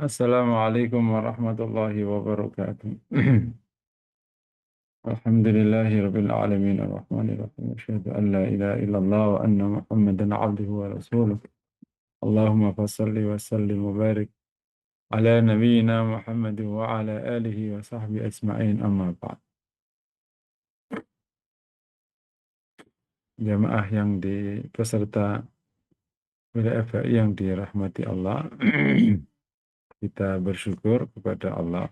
Assalamualaikum warahmatullahi wabarakatuh. Alhamdulillahi rabbil alamin arrahmanir rahim. Asyhadu an la ilaha illallah wa anna Muhammadan abduhu wa rasuluh. Allahumma fassalli wa sallim wa barik ala nabiyyina Muhammad wa ala alihi wa sahbihi ajma'in amma ba'd. Jamaah yang di peserta wilayah FHI yang dirahmati Allah, kita bersyukur kepada Allah.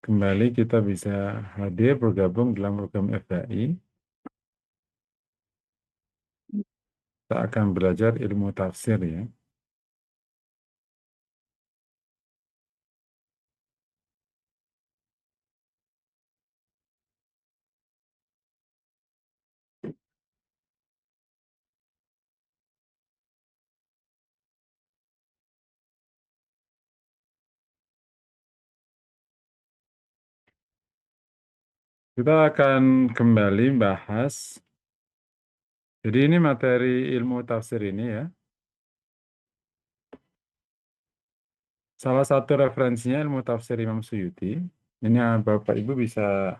Kembali kita bisa hadir bergabung dalam program FHI. Kita akan belajar ilmu tafsir ya. Kita akan kembali bahas. Jadi ini materi ilmu tafsir ini ya. Salah satu referensinya ilmu tafsir Imam Suyuti. Ini Bapak Ibu bisa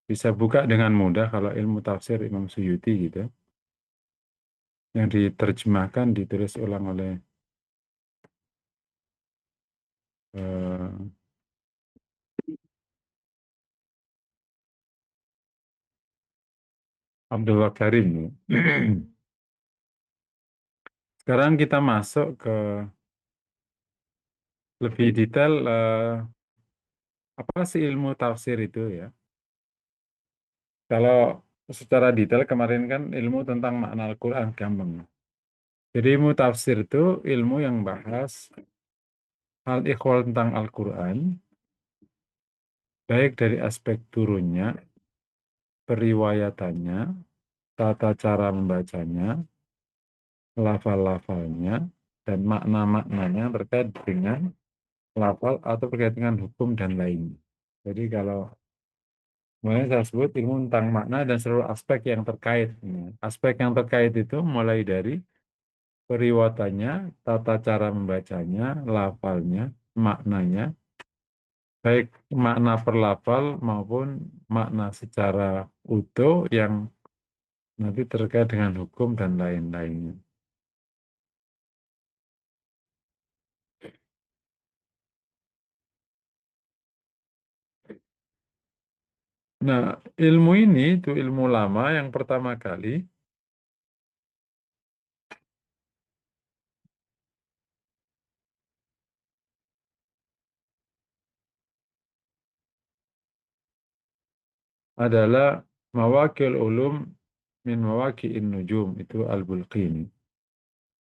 bisa buka dengan mudah kalau ilmu tafsir Imam Suyuti gitu. Yang diterjemahkan, ditulis ulang oleh eh, Abdullah Karim. Sekarang kita masuk ke lebih detail apa sih ilmu tafsir itu ya. Kalau secara detail kemarin kan ilmu tentang makna Al-Quran gampang. Jadi ilmu tafsir itu ilmu yang bahas hal ikhwal tentang Al-Quran, baik dari aspek turunnya, periwayatannya, tata cara membacanya, lafal-lafalnya, dan makna-maknanya terkait dengan lafal atau terkait dengan hukum dan lainnya. Jadi kalau mulai saya sebut ilmu tentang makna dan seluruh aspek yang terkait. Aspek yang terkait itu mulai dari periwayatannya, tata cara membacanya, lafalnya, maknanya, baik makna per lafal maupun makna secara utuh yang nanti terkait dengan hukum dan lain-lainnya. Nah, ilmu ini itu ilmu lama yang pertama kali adalah Mawaqil Ulum min Mawaqi'in Nujum, itu Al-Bulqini.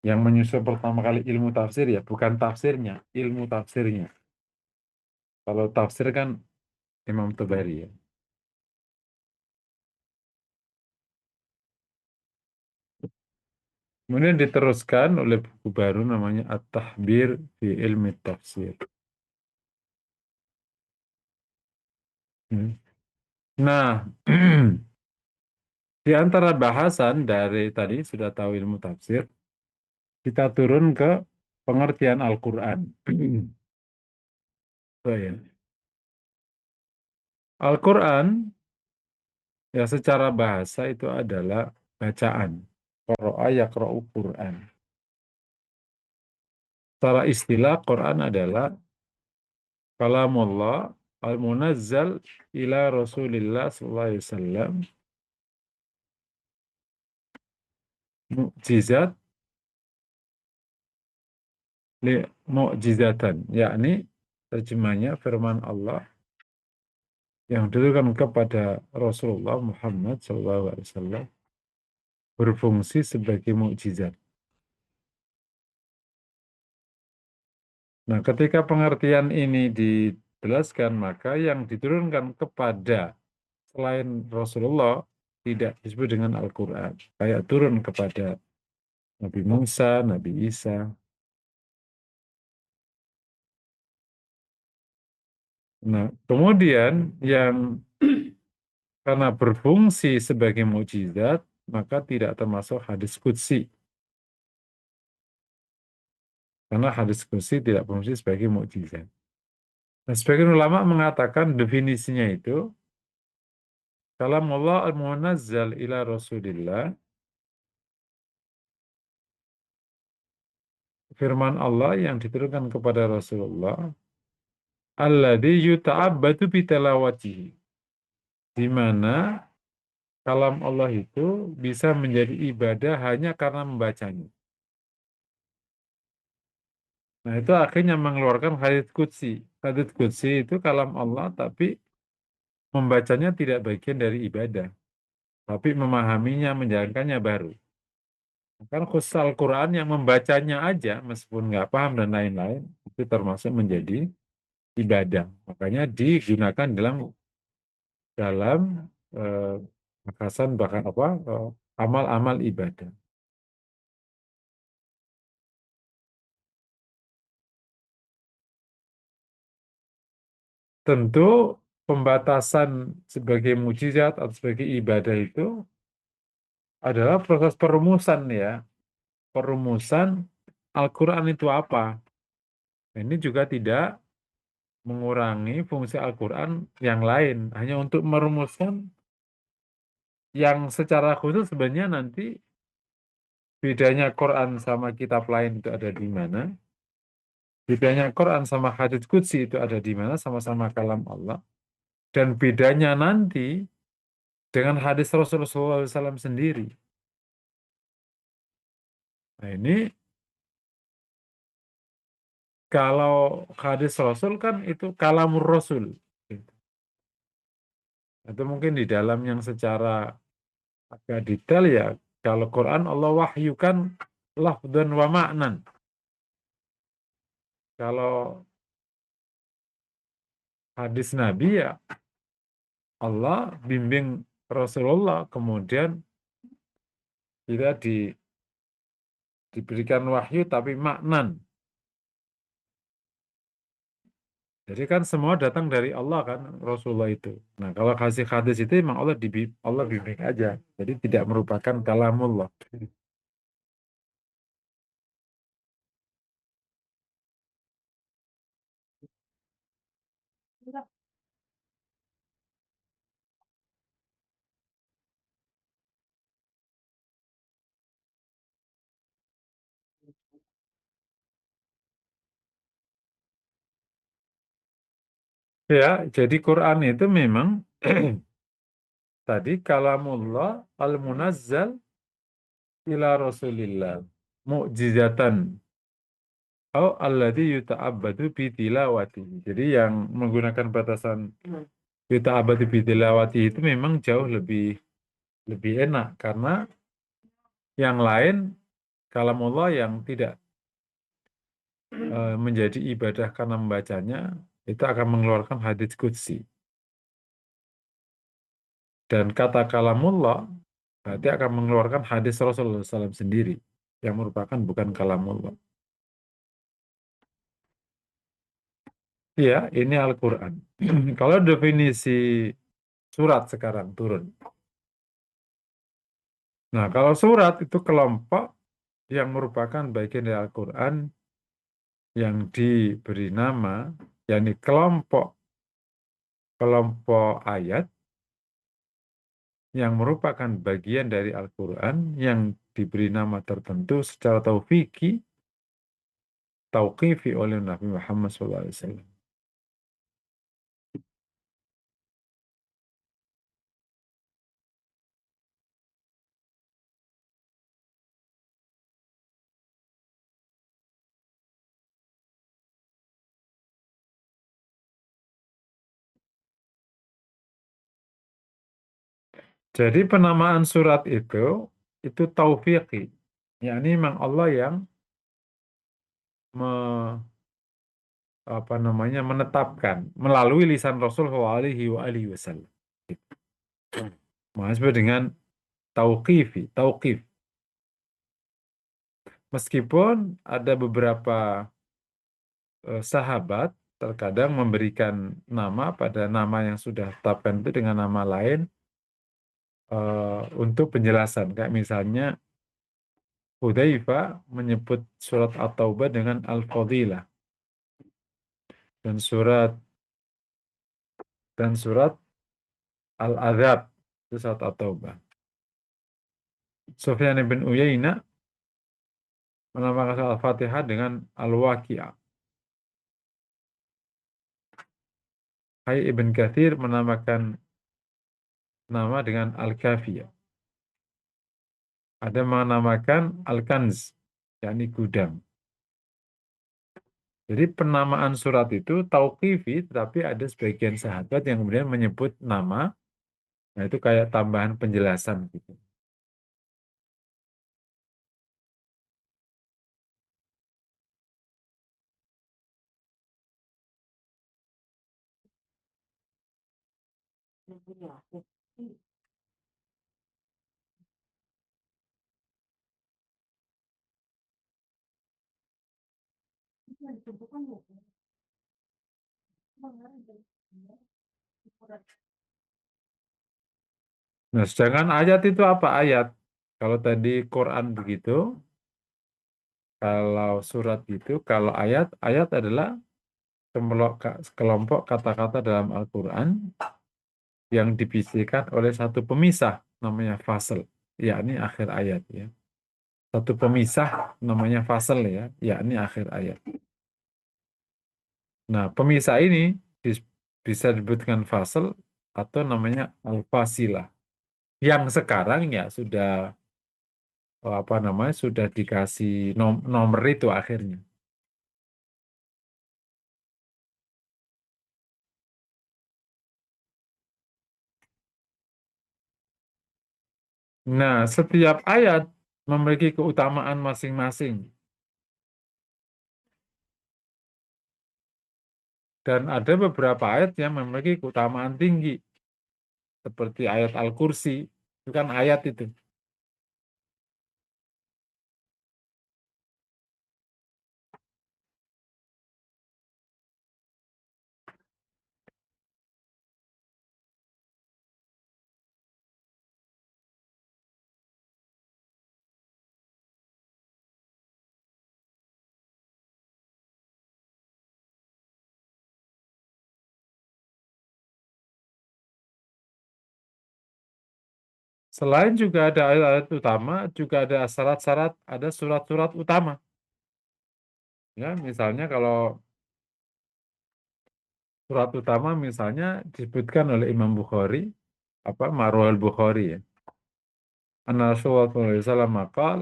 Yang menyusun pertama kali ilmu tafsir ya, bukan tafsirnya, ilmu tafsirnya. Kalau tafsir kan Imam Tabari ya. Kemudian diteruskan oleh buku baru namanya At-Tahbir fi Ilmi Tafsir. Hmm. Nah, di antara bahasan dari tadi sudah tahu ilmu tafsir, kita turun ke pengertian Al-Quran. Oh, ya. Al-Quran ya secara bahasa itu adalah bacaan. Qara'a yaqra'u Quran. Secara istilah Quran adalah kalamullah al-munazzal ila Rasulillah sallallahu alaihi wasallam, mukjizat li mu'jizatan, yakni terjemahnya firman Allah yang ditujukan kepada Rasulullah Muhammad SAW berfungsi sebagai mukjizat. Nah, ketika pengertian ini dijelaskan, maka yang diturunkan kepada selain Rasulullah tidak disebut dengan Al-Quran. Kayak turun kepada Nabi Musa, Nabi Isa. Nah, kemudian yang karena berfungsi sebagai mukjizat, maka tidak termasuk hadis qudsi. Karena hadis qudsi tidak berfungsi sebagai mukjizat. Nah, sebagian ulama mengatakan definisinya itu kalamullah al-munazzal ila Rasulillah, firman Allah yang diturunkan kepada Rasulullah, alladzi yuta'abbadu bitilawatihi, di mana kalam Allah itu bisa menjadi ibadah hanya karena membacanya. Nah, itu akhirnya mengeluarkan hadits qudsi. Hadits qudsi itu kalam Allah, tapi membacanya tidak bagian dari ibadah, tapi memahaminya, menjalankannya baru. Kan khusus Al-Quran yang membacanya aja, meskipun nggak paham dan lain-lain, itu termasuk menjadi ibadah. Makanya digunakan dalam dalam eh, bakasan bahkan apa amal-amal ibadah. Tentu pembatasan sebagai mujizat atau sebagai ibadah itu adalah proses perumusan ya, perumusan Al-Quran itu apa. Ini juga tidak mengurangi fungsi Al-Quran yang lain, hanya untuk merumuskan yang secara khusus sebenarnya nanti bedanya Quran sama kitab lain itu ada di mana, bedanya Quran sama hadits qudsi itu ada di mana, sama-sama kalam Allah, dan bedanya nanti dengan hadis Rasulullah SAW sendiri. Nah ini kalau hadis Rasul kan itu kalamur Rasul. Gitu. Atau mungkin di dalam yang secara agak detail ya, kalau Quran Allah wahyukan lafdan wa ma'nan. Kalau hadis Nabi ya Allah bimbing Rasulullah, kemudian kita diberikan wahyu tapi maknan. Jadi kan semua datang dari Allah kan Rasulullah itu. Nah kalau kasih hadis itu memang Allah bimbing aja. Jadi tidak merupakan kalamullah. Ya, jadi Quran itu memang tadi kalamullah al-munazzal ila Rasulillah mu'jizatan au alladhi yuta'abbadu bi tilawati. Jadi yang menggunakan batasan yuta'abbadu bi tilawati itu memang jauh lebih lebih enak karena yang lain kalamullah yang tidak menjadi ibadah karena membacanya itu akan mengeluarkan hadits qudsi. Dan kata kalamullah berarti akan mengeluarkan hadis Rasulullah SAW sendiri yang merupakan bukan kalamullah. Iya, ini Al-Quran. Kalau definisi surat sekarang turun. Nah, kalau surat itu kelompok yang merupakan bagian dari Al-Quran yang diberi nama, yakni kelompok kelompok ayat yang merupakan bagian dari Al-Quran yang diberi nama tertentu secara tauqifi oleh Nabi Muhammad SAW. Jadi penamaan surat itu taufiqi. Yakni memang Allah yang me- apa namanya menetapkan melalui lisan Rasul SAW. Maksudnya dengan tauqif. Meskipun ada beberapa sahabat terkadang memberikan nama pada nama yang sudah tetapkan itu dengan nama lain untuk penjelasan. Kayak misalnya Hudzaifah menyebut surat At-Taubah dengan Al-Fadilah dan surat Al-Adzab itu surat At-Taubah. Sufyan bin Uyainah menamakan surat Al-Fatihah dengan Al-Waqi'ah. Hai Ibn Katsir menamakan nama dengan Al-Kafiyah. Ada menamakan Al-Kanz, yakni gudang. Jadi penamaan surat itu tauqifi, tetapi ada sebagian sahabat yang kemudian menyebut nama, nah itu kayak tambahan penjelasan gitu. Nah, sedangkan ayat itu apa ayat? Kalau tadi Quran begitu, kalau surat itu, kalau ayat adalah kelompok kata-kata dalam Al-Quran yang dibisikkan oleh satu pemisah, namanya fasal, yakni akhir ayat ya. Satu pemisah namanya fasal ya, yakni akhir ayat. Nah, pemisah ini bisa disebutkan fasal atau namanya al-fasilah. Yang sekarang ya sudah apa namanya sudah dikasih nomor itu akhirnya. Nah, setiap ayat memiliki keutamaan masing-masing dan ada beberapa ayat yang memiliki keutamaan tinggi seperti ayat Al-Kursi, itu kan ayat itu. Selain juga ada ayat-ayat utama, juga ada syarat-syarat, ada surat-surat utama. Ya, misalnya kalau surat utama misalnya disebutkan oleh Imam Bukhari, apa Marwah al-Bukhari ya. Anna Rasulullah sallallahu alaihi wasallam maqal,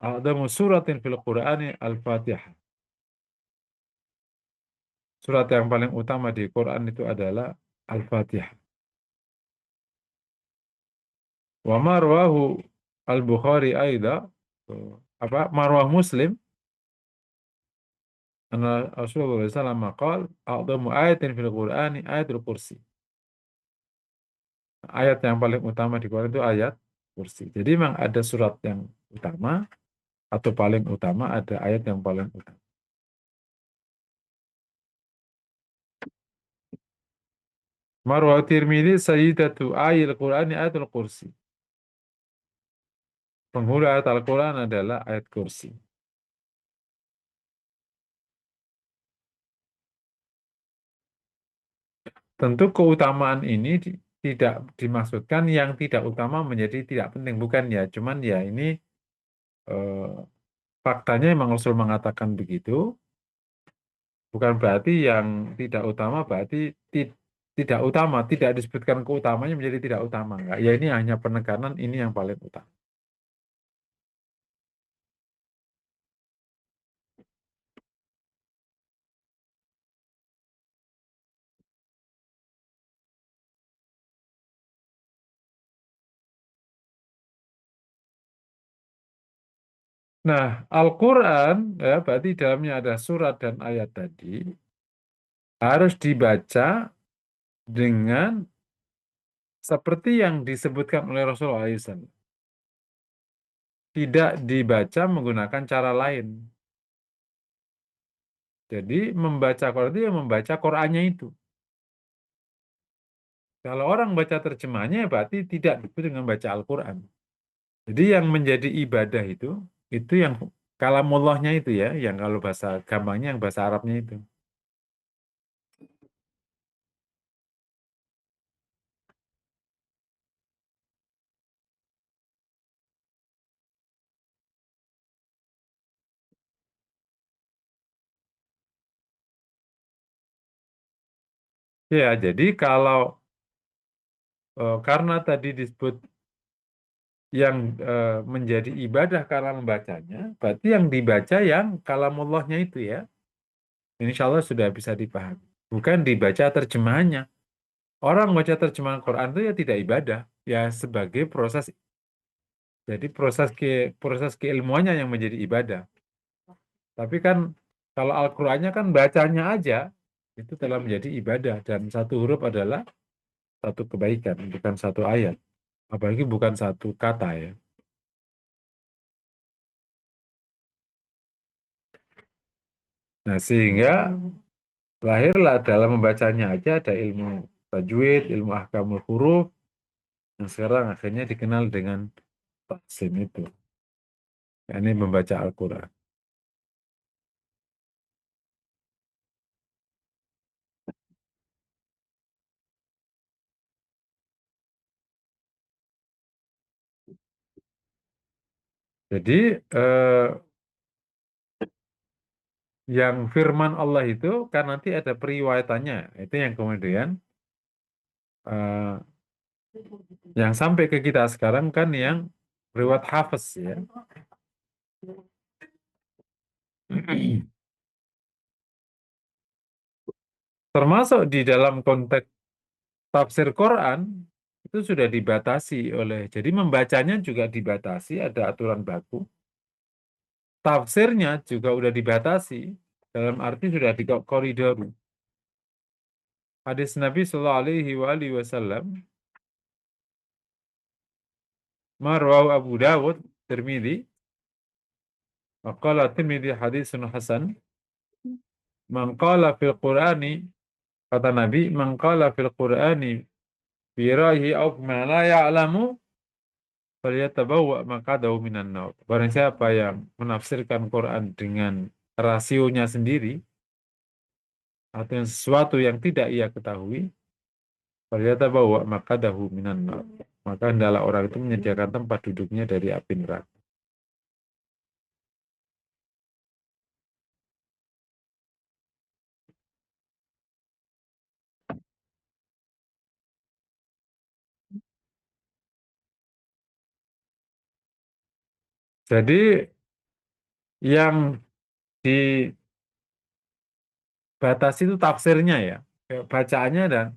"A'damu suratin fil Qur'ani al-Fatihah." Surat yang paling utama di Quran itu adalah Al-Fatihah. Wa marwahu al-Bukhari aida, apa marwah Muslim, anna Rasulullah sallallahu alaihi wasallam maqal, "A'damu ayatin fil Qur'ani ayatul kursi." Ayat yang paling utama di Quran itu ayat kursi. Jadi memang ada surat yang utama atau paling utama, ada ayat yang paling utama. Marwah Tirmidzi sayyidatu ayil Qur'ani ayatul kursi. Penghulu ayat Al-Quran adalah ayat kursi. Tentu keutamaan ini tidak dimaksudkan yang tidak utama menjadi tidak penting. Bukan ya, cuman ya ini eh, faktanya memang Rasul mengatakan begitu. Bukan berarti yang tidak utama berarti tidak utama. Tidak disebutkan keutamanya menjadi tidak utama. Enggak. Ya ini hanya penekanan ini yang paling utama. Nah, Al-Quran, ya, berarti dalamnya ada surat dan ayat tadi, harus dibaca dengan seperti yang disebutkan oleh Rasulullah SAW. Tidak dibaca menggunakan cara lain. Jadi membaca Quran itu ya membaca Qurannya itu. Kalau orang baca terjemahnya berarti tidak disebut dengan baca Al-Quran. Jadi yang menjadi ibadah itu yang kalamullahnya itu ya, yang kalau bahasa gampangnya yang bahasa Arabnya itu. Ya, jadi kalau karena tadi disebut yang menjadi ibadah karena membacanya, berarti yang dibaca yang kalamullahnya itu ya. Insya Allah sudah bisa dipahami. Bukan dibaca terjemahannya. Orang baca terjemahan Quran itu ya tidak ibadah, ya sebagai proses. Jadi proses keilmuannya yang menjadi ibadah. Tapi kan kalau Al-Qur'annya kan bacanya aja itu telah menjadi ibadah dan satu huruf adalah satu kebaikan, bukan satu ayat. Apalagi bukan satu kata ya. Nah, sehingga lahirlah dalam membacanya aja ada ilmu tajwid, ilmu ahkamul huruf yang sekarang akhirnya dikenal dengan tahsin itu. Ini membaca Al-Qur'an. Jadi yang firman Allah itu kan nanti ada periwayatannya. Itu yang kemudian eh, yang sampai ke kita sekarang kan yang riwayat Hafiz ya. Termasuk di dalam konteks tafsir Quran itu sudah dibatasi oleh, jadi membacanya juga dibatasi, ada aturan baku. Tafsirnya juga udah dibatasi, dalam arti sudah di koridor. Hadis Nabi Shallallahu Alaihi Wasallam, marwahu Abu Dawud, Tirmidzi, maqala Tirmidzi hadisun hasan, man qala fil Qur'ani, kata Nabi, man qala fil Qur'ani birahi au ma la ya'lamu falyatabawwa maqadahu minan nar. Barang siapa yang menafsirkan Quran dengan rasionya sendiri atau yang sesuatu yang tidak ia ketahui, falyatabawwa maqadahu minan nar. Maka hendaklah orang itu menyediakan tempat duduknya dari api neraka. Jadi yang dibatasi itu tafsirnya ya. Kayak bacaannya, dan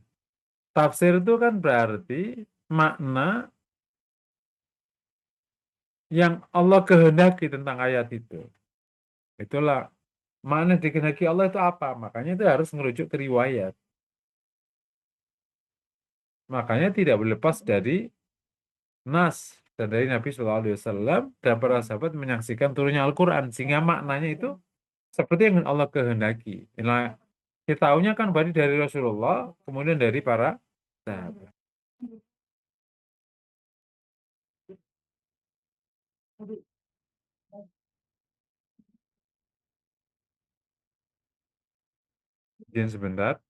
tafsir itu kan berarti makna yang Allah kehendaki tentang ayat itu. Itulah makna dikehendaki Allah itu apa? Makanya itu harus merujuk ke riwayat. Makanya tidak berlepas dari nas dan dari Nabi Shallallahu Alaihi Wasallam dan para sahabat menyaksikan turunnya Al-Quran sehingga maknanya itu seperti yang Allah kehendaki. Nah, kita tahunya kan berarti dari Rasulullah, kemudian dari para sahabat. Izin sebentar.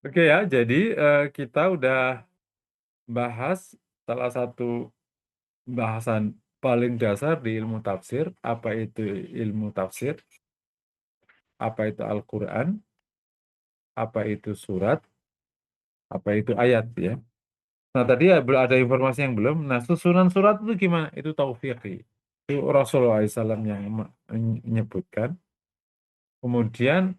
Oke ya, jadi kita udah bahas salah satu bahasan paling dasar di ilmu tafsir, apa itu ilmu tafsir, apa itu Al-Quran, apa itu surat, apa itu ayat ya. Nah tadi ya ada informasi yang belum. Nah susunan surat itu gimana? Itu taufiqi. Itu Rasulullah SAW yang menyebutkan. Kemudian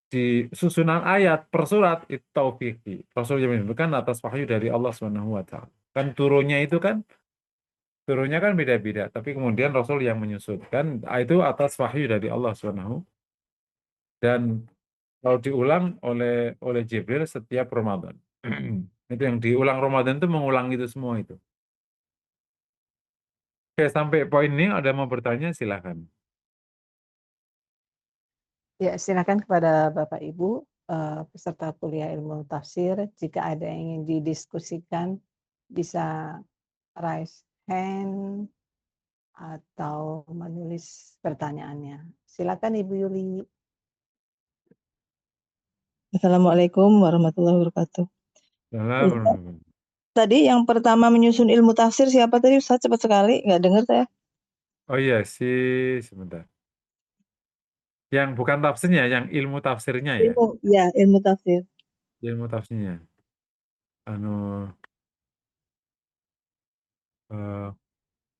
di susunan ayat per surat itu taufiqi. Rasul yang menyebutkan atas wahyu dari Allah Subhanahu wa taala. Kan turunnya kan beda-beda, tapi kemudian Rasul yang menyusunkan itu atas wahyu dari Allah Subhanahu dan kalau diulang oleh Jibril setiap Ramadan. Itu yang diulang Ramadan itu mengulang itu semua itu. Oke, sampai poin ini ada mau bertanya silakan. Ya, silakan kepada Bapak Ibu, peserta kuliah ilmu tafsir, jika ada yang ingin didiskusikan, bisa raise hand atau menulis pertanyaannya. Silakan Ibu Yuli. Assalamualaikum warahmatullahi wabarakatuh. Ustaz, Dalam tadi yang pertama menyusun ilmu tafsir siapa tadi Ustaz? Cepat sekali, nggak dengar saya. Oh iya sih, sebentar. Yang bukan tafsirnya, yang ilmu tafsirnya ya. Ilmu tafsir. Ilmu tafsirnya. Anu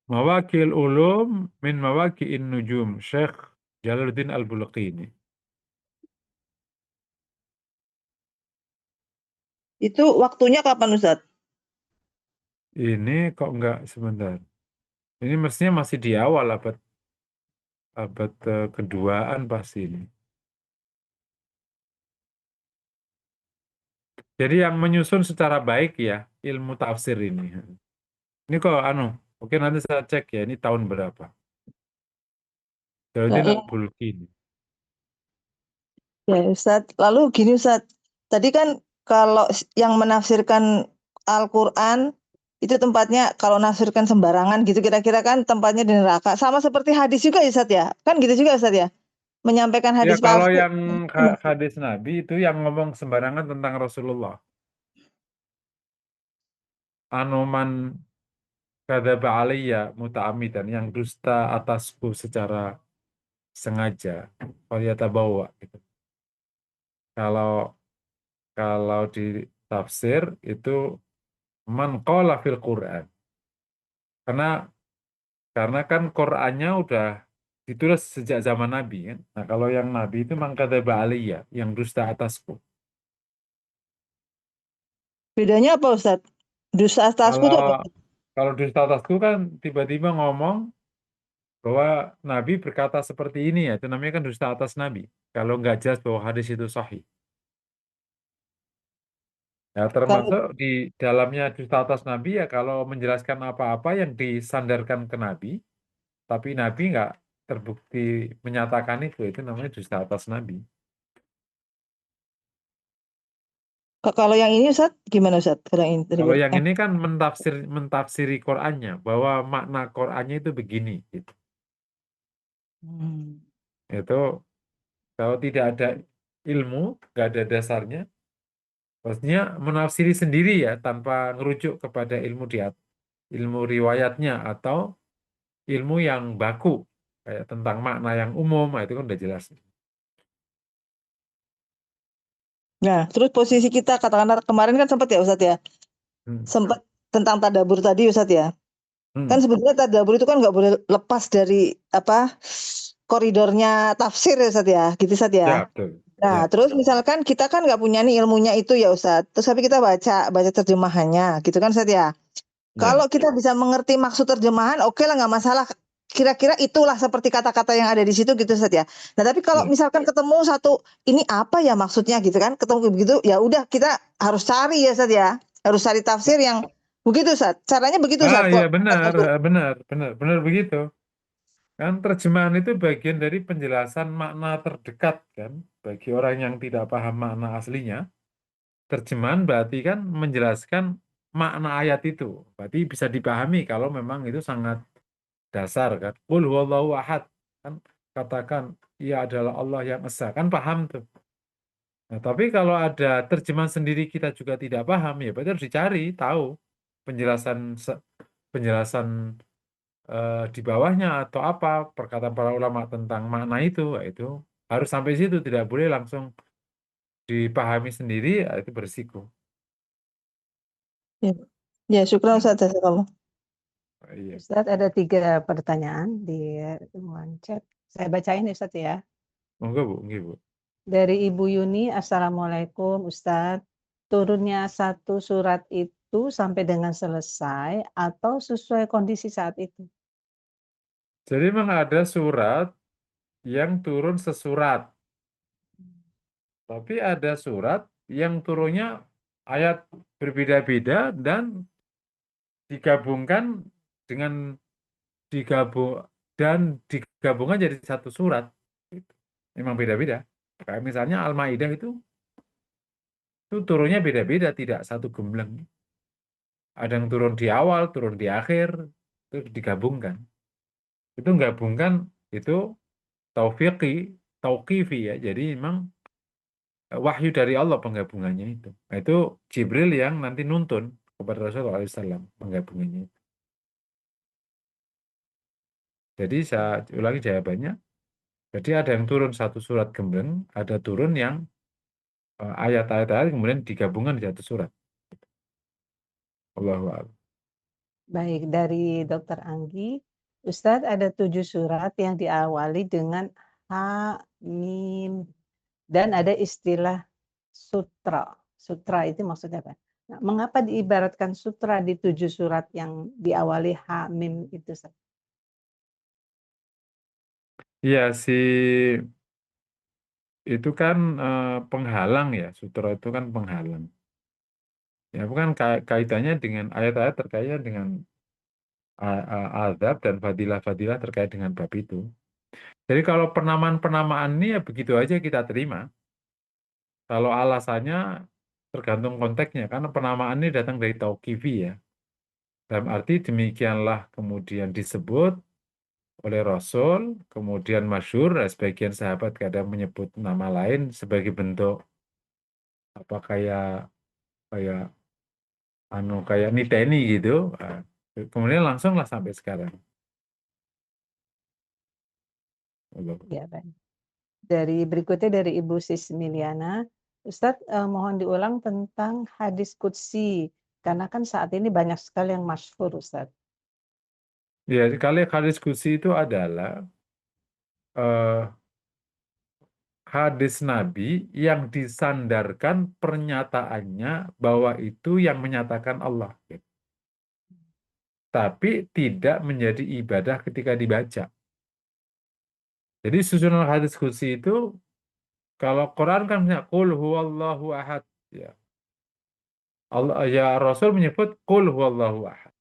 Mawakil ulum min mawaki'in nujum Syekh Jalaluddin Al-Bulaqini. Itu waktunya kapan Ustaz? Ini kok enggak sebentar. Ini mestinya masih di awal abad keduaan pasti ini. Jadi yang menyusun secara baik ya ilmu tafsir ini. Ini kok oke nanti saya cek ya ini tahun berapa. Jalaluddin Nah, Al-Bulaqini. ya Ustaz. Lalu gini Ustaz, tadi kan kalau yang menafsirkan Al-Quran itu tempatnya kalau nafsirkan sembarangan gitu kira-kira kan tempatnya di neraka. Sama seperti hadis juga ya Ustaz ya? Kan gitu juga Ustaz ya? Menyampaikan Ya hadis kalau palsu. yang hadis Nabi itu yang ngomong sembarangan tentang Rasulullah. Man kadzaba alayya muta'ammidan yang dusta atasku secara sengaja. Bawa gitu. Kalau kalau di tafsir itu man qala fil Quran. Karena kan Qurannya udah ditulis sejak zaman Nabi kan. Nah, kalau yang Nabi itu man kadzaba alayya, yang dusta atasku. Bedanya apa Ustaz? Dusta atasku Kalau itu apa? kalau dusta atasku kan tiba-tiba ngomong bahwa Nabi berkata seperti ini ya, itu namanya kan dusta atas Nabi. Kalau nggak jelas bahwa hadis itu sahih. Ya, Kalau termasuk di dalamnya dusta atas Nabi ya kalau menjelaskan apa-apa yang disandarkan ke Nabi, tapi Nabi nggak terbukti menyatakan itu namanya dusta atas Nabi. kalau yang ini Ustaz gimana Ustaz? Kalau yang ini Kalau yang ini kan mentafsiri Qur'annya, bahwa makna Qur'annya itu begini. Gitu. Itu kalau tidak ada ilmu, nggak ada dasarnya, maksudnya menafsiri sendiri ya, tanpa ngerujuk kepada ilmu riwayatnya atau ilmu yang baku, kayak tentang makna yang umum, nah itu kan udah jelas. Nah, terus posisi kita katakanlah kemarin kan sempat ya Ustadz ya, sempat tentang tadabur tadi Ustadz ya. Kan sebenarnya tadabur itu kan nggak boleh lepas dari koridornya tafsir ya Ustadz ya, gitu Ustadz ya. Ya, betul. Nah, Ya. terus misalkan kita kan nggak punya nih ilmunya itu ya Ustadz, terus tapi kita baca terjemahannya, gitu kan Ustadz ya. Kalau kita bisa mengerti maksud terjemahan, oke lah nggak masalah. Kira-kira itulah seperti kata-kata yang ada di situ gitu Ustaz ya. Nah, tapi kalau misalkan ketemu satu ini apa ya maksudnya gitu kan, ketemu begitu ya udah kita harus cari ya Ustaz ya. Harus cari tafsir yang Begitu, Ustaz. Caranya begitu, Ustaz. Iya Kok benar, benar begitu. Kan terjemahan itu bagian dari penjelasan makna terdekat kan. Bagi orang yang tidak paham makna aslinya, terjemahan berarti kan menjelaskan makna ayat itu. Berarti bisa dipahami kalau memang itu sangat dasar kan. Qul huwallahu ahad. Kan katakan ia adalah Allah yang esa. Kan paham tuh. Nah, tapi kalau ada terjemahan sendiri kita juga tidak paham, ya berarti harus dicari tahu penjelasan di bawahnya atau apa perkataan para ulama tentang makna itu. Nah, itu harus sampai situ, tidak boleh langsung dipahami sendiri, itu berisiko. Ya, ya syukran Ustaz. Jazakallah. Iya. Ustaz, ada 3 pertanyaan di ruang chat. Saya bacain ya, Ustaz ya. Monggo Bu, nggih Bu. Dari Ibu Yuni, Assalamualaikum Ustaz. Turunnya satu surat itu sampai dengan selesai atau sesuai kondisi saat itu? Jadi memang ada surat yang turun sesurat, tapi ada surat yang turunnya ayat berbeda-beda dan digabungkan dengan digabungkan jadi satu surat. Memang beda-beda. Kayak misalnya Al-Maidah itu turunnya beda-beda, tidak satu gembleng. Ada yang turun di awal, turun di akhir, itu digabungkan. Itu gabungkan itu tauqifi ya. Jadi memang wahyu dari Allah penggabungannya itu. Nah, itu Jibril yang nanti nuntun kepada Rasulullah SAW penggabungannya itu. Jadi saya ulangi jawabannya. Jadi ada yang turun satu surat gembleng, ada turun yang ayat-ayat kemudian digabungkan di satu surat. Allahu a'lam. Baik, dari Dr. Anggi, Ustadz ada 7 surat yang diawali dengan ha, mim, dan ada istilah sutra. Sutra itu maksudnya apa? Nah, mengapa diibaratkan sutra di 7 surat yang diawali ha, mim itu? Ustadz? Iya, itu kan penghalang ya, sutra itu kan penghalang. Ya, bukan kaitannya dengan ayat-ayat terkait dengan azab dan fadilah-fadilah terkait dengan bab itu. Jadi kalau penamaan-penamaan ini ya begitu aja kita terima. Kalau alasannya tergantung konteksnya, karena penamaan ini datang dari tauqifi ya. Dalam arti demikianlah kemudian disebut oleh Rasul, kemudian masyhur, sebagian sahabat kadang menyebut nama lain sebagai bentuk apa kayak kayak niteni gitu. Kemudian langsunglah sampai sekarang. Ya, baik. Berikutnya dari Ibu Sismiliana, Ustadz mohon diulang tentang hadis qudsi, karena kan saat ini banyak sekali yang masyhur, Ustadz. Ya, kali hadis qudsi itu adalah hadis Nabi yang disandarkan pernyataannya bahwa itu yang menyatakan Allah. Tapi tidak menjadi ibadah ketika dibaca. Jadi susunan hadis qudsi itu, kalau Quran kan qul huwallahu ahad. Ya. Allah, ya Rasul menyebut qul huwallahu ahad.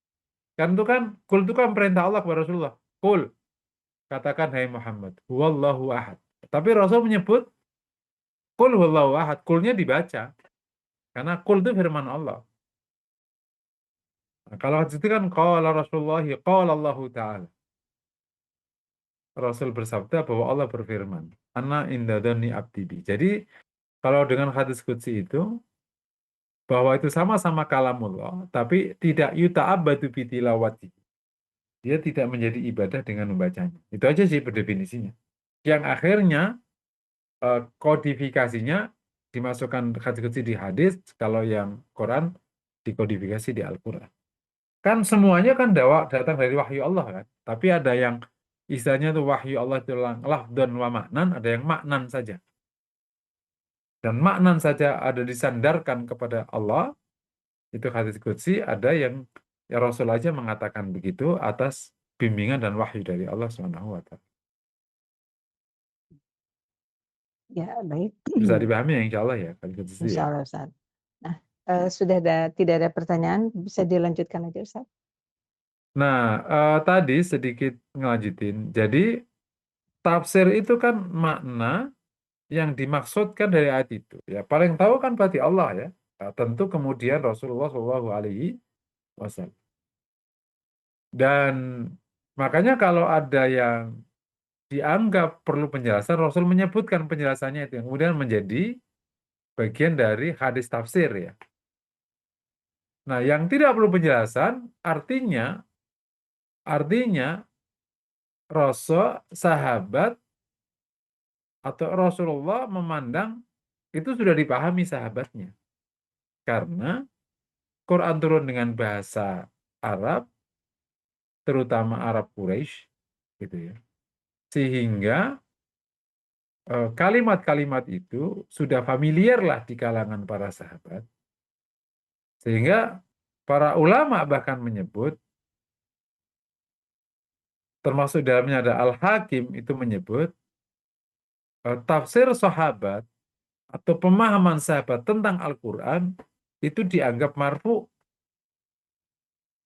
Kan itu kan, qul itu kan perintah Allah kepada Rasulullah. Qul, katakan hai Muhammad, huwallahu ahad. Tapi Rasul menyebut qul huwallahu ahad, qulnya dibaca. Karena qul itu firman Allah. Nah, kalau hadis itu kan qala Rasulullah, qala Allah Ta'ala. Rasul bersabda bahwa Allah berfirman, ana inda dzanni abdi bi. Jadi kalau dengan hadis qudsi itu bahwa itu sama-sama kalamullah, tapi tidak yuta'abbadu bi tilawati. Dia tidak menjadi ibadah dengan membacanya. Itu aja sih berdefinisinya. Yang akhirnya kodifikasinya dimasukkan hadis qudsi di hadis, kalau yang Quran dikodifikasi di Al-Quran. Kan semuanya kan datang dari wahyu Allah kan. Tapi ada yang istilahnya tuh wahyu Allah itu lafdhan wa maknan, ada yang maknan saja. Dan maknan saja ada disandarkan kepada Allah, itu hadis qudsi, ada yang ya Rasul aja mengatakan begitu atas bimbingan dan wahyu dari Allah Subhanahu wa Ta'ala. Ya, baik. Bisa dipahami ya insya Allah ya hadis qudsi Insya ya. Allah, Ustaz. Nah, sudah tidak ada pertanyaan, bisa dilanjutkan aja Ustaz. Nah, tadi sedikit ngelanjutin. Jadi tafsir itu kan makna yang dimaksudkan dari ayat itu. Ya, paling tahu kan berarti Allah ya. Nah, tentu kemudian Rasulullah Shallallahu Alaihi Wasallam. Dan makanya kalau ada yang dianggap perlu penjelasan, Rasul menyebutkan penjelasannya itu yang kemudian menjadi bagian dari hadis tafsir ya. Nah, yang tidak perlu penjelasan artinya Rasul, sahabat atau Rasulullah memandang itu sudah dipahami sahabatnya. Karena Quran turun dengan bahasa Arab, terutama Arab Quraisy, gitu ya. Sehingga kalimat-kalimat itu sudah familiar lah di kalangan para sahabat. Sehingga para ulama bahkan menyebut, termasuk dalamnya ada Al-Hakim itu menyebut, tafsir sahabat atau pemahaman sahabat tentang Al-Quran itu dianggap marfu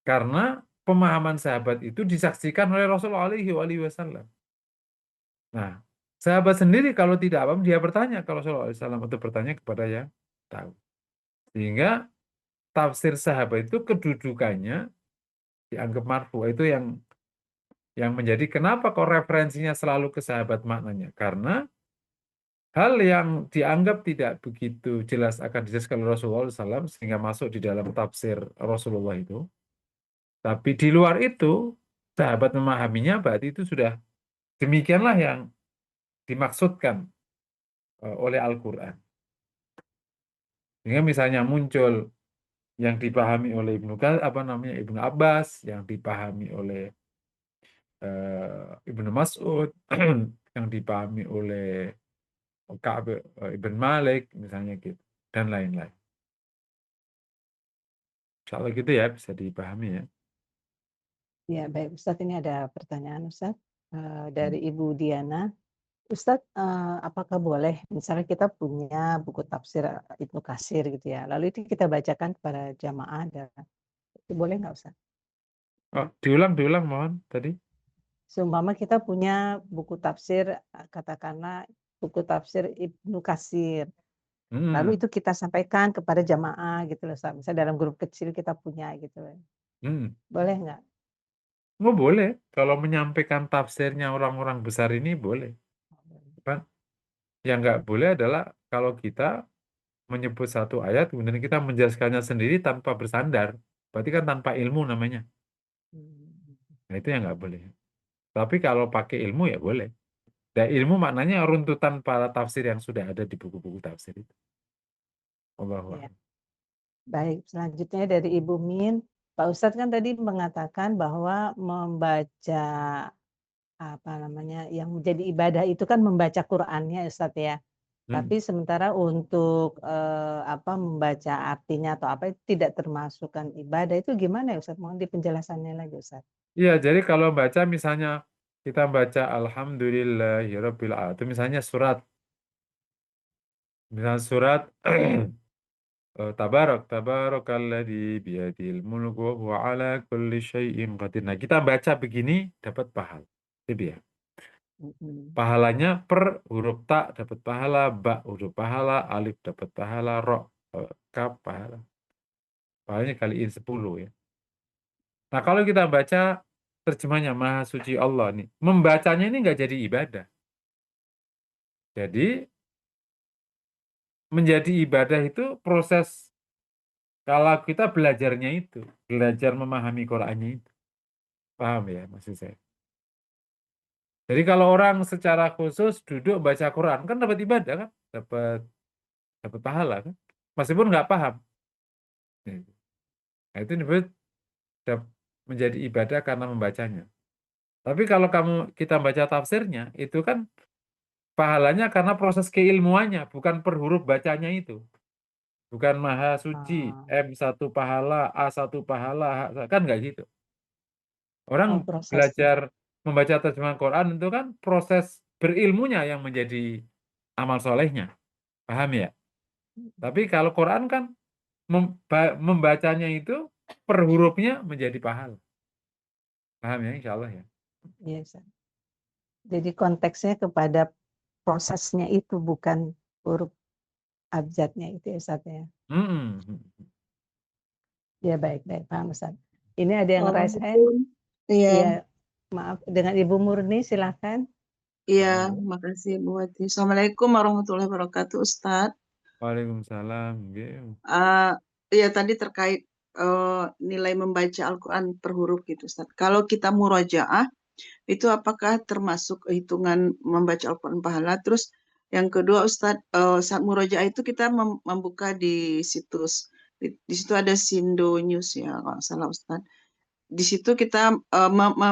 karena pemahaman sahabat itu disaksikan oleh Rasulullah SAW. Nah, sahabat sendiri kalau tidak paham dia bertanya kalau Rasulullah SAW atau bertanya kepada yang tahu. Sehingga tafsir sahabat itu kedudukannya dianggap marfu. Itu yang menjadi kenapa kok referensinya selalu ke sahabat maknanya. Karena hal yang dianggap tidak begitu jelas akan dijelaskan oleh Rasulullah SAW sehingga masuk di dalam tafsir Rasulullah itu. Tapi di luar itu, sahabat memahaminya berarti itu sudah demikianlah yang dimaksudkan oleh Al-Quran. Sehingga misalnya muncul yang dipahami oleh Ibnu Abbas, yang dipahami oleh Ibnu Mas'ud, yang dipahami oleh Ka'ab Ibn Malik, misalnya gitu, dan lain-lain. Insya Allah gitu ya, bisa dipahami ya. Ya, baik Ustaz, ini ada pertanyaan Ustaz dari Ibu Diana. Ustaz, apakah boleh misalnya kita punya buku tafsir Ibnu Katsir gitu ya, lalu itu kita bacakan kepada jamaah, itu boleh nggak Ustaz? Oh, diulang mohon tadi. Seumpama kita punya buku tafsir, katakanlah buku tafsir Ibnu Katsir, lalu itu kita sampaikan kepada jamaah gitu loh Ustaz, misalnya dalam grup kecil kita punya gitu loh. Boleh nggak? Oh boleh, kalau menyampaikan tafsirnya orang-orang besar ini boleh. Kan? Yang nggak boleh adalah kalau kita menyebut satu ayat, kemudian kita menjelaskannya sendiri tanpa bersandar. Berarti kan tanpa ilmu namanya. Nah itu yang nggak boleh. Tapi kalau pakai ilmu ya boleh. Dan ilmu maknanya runtutan para tafsir yang sudah ada di buku-buku tafsir itu. Allahu Ya. a'lam. Baik, selanjutnya dari Ibu Min. Pak Ustadz kan tadi mengatakan bahwa membaca yang menjadi ibadah itu kan membaca Qur'annya Ustadz ya. Tapi sementara untuk membaca artinya atau apa itu tidak termasukkan ibadah, itu gimana ya Ustadz? Mohon penjelasannya lagi Ustadz. Iya, jadi kalau baca misalnya kita baca Alhamdulillahirabbil alamin, itu misalnya surat Tabarakalladzi biyadil mulku wa huwa ala kulli syai'in qadir. Nah, kita baca begini dapat pahala. Itu ya. Pahalanya per huruf ta dapat pahala, ba huruf pahala, alif dapat pahala, ro kaf pahala. Pahalanya kaliin 10 ya. Nah, kalau kita baca terjemahnya Maha Suci Allah nih, membacanya ini nggak jadi ibadah. Jadi menjadi ibadah itu proses kalau kita belajarnya itu, belajar memahami Qur'annya itu. Paham ya maksud saya? Jadi kalau orang secara khusus duduk baca Quran kan dapat ibadah kan, dapat pahala kan, meskipun nggak paham. Nah, itu menjadi ibadah karena membacanya. Tapi kalau kita baca tafsirnya, itu kan pahalanya karena proses keilmuannya, bukan per huruf bacanya itu. Bukan Maha Suci, M1 pahala, A1 pahala, kan nggak gitu. Orang belajar membaca terjemahan Quran itu kan proses berilmunya yang menjadi amal solehnya. Paham ya? Tapi kalau Quran kan membacanya itu per hurufnya menjadi pahala. Paham ya, insya Allah ya. Iya, Ustaz. Jadi konteksnya kepada prosesnya itu, bukan huruf abjadnya itu ya, Ustaz ya. Ya, baik, paham Ustaz. Ini ada yang raise hand. Iya. Iya, maaf, dengan Ibu Murni silakan. Iya, makasih Bu Wati. Assalamualaikum warahmatullahi wabarakatuh, Ustadz. Waalaikumsalam. Iya tadi terkait nilai membaca Al-Quran per huruf gitu, Ustadz. Kalau kita murojaah, itu apakah termasuk hitungan membaca Al-Quran pahala? Terus yang kedua, Ustadz, saat murojaah itu kita membuka di situs, di situ ada Sindo News ya, kalau nggak salah Ustadz. Di situ kita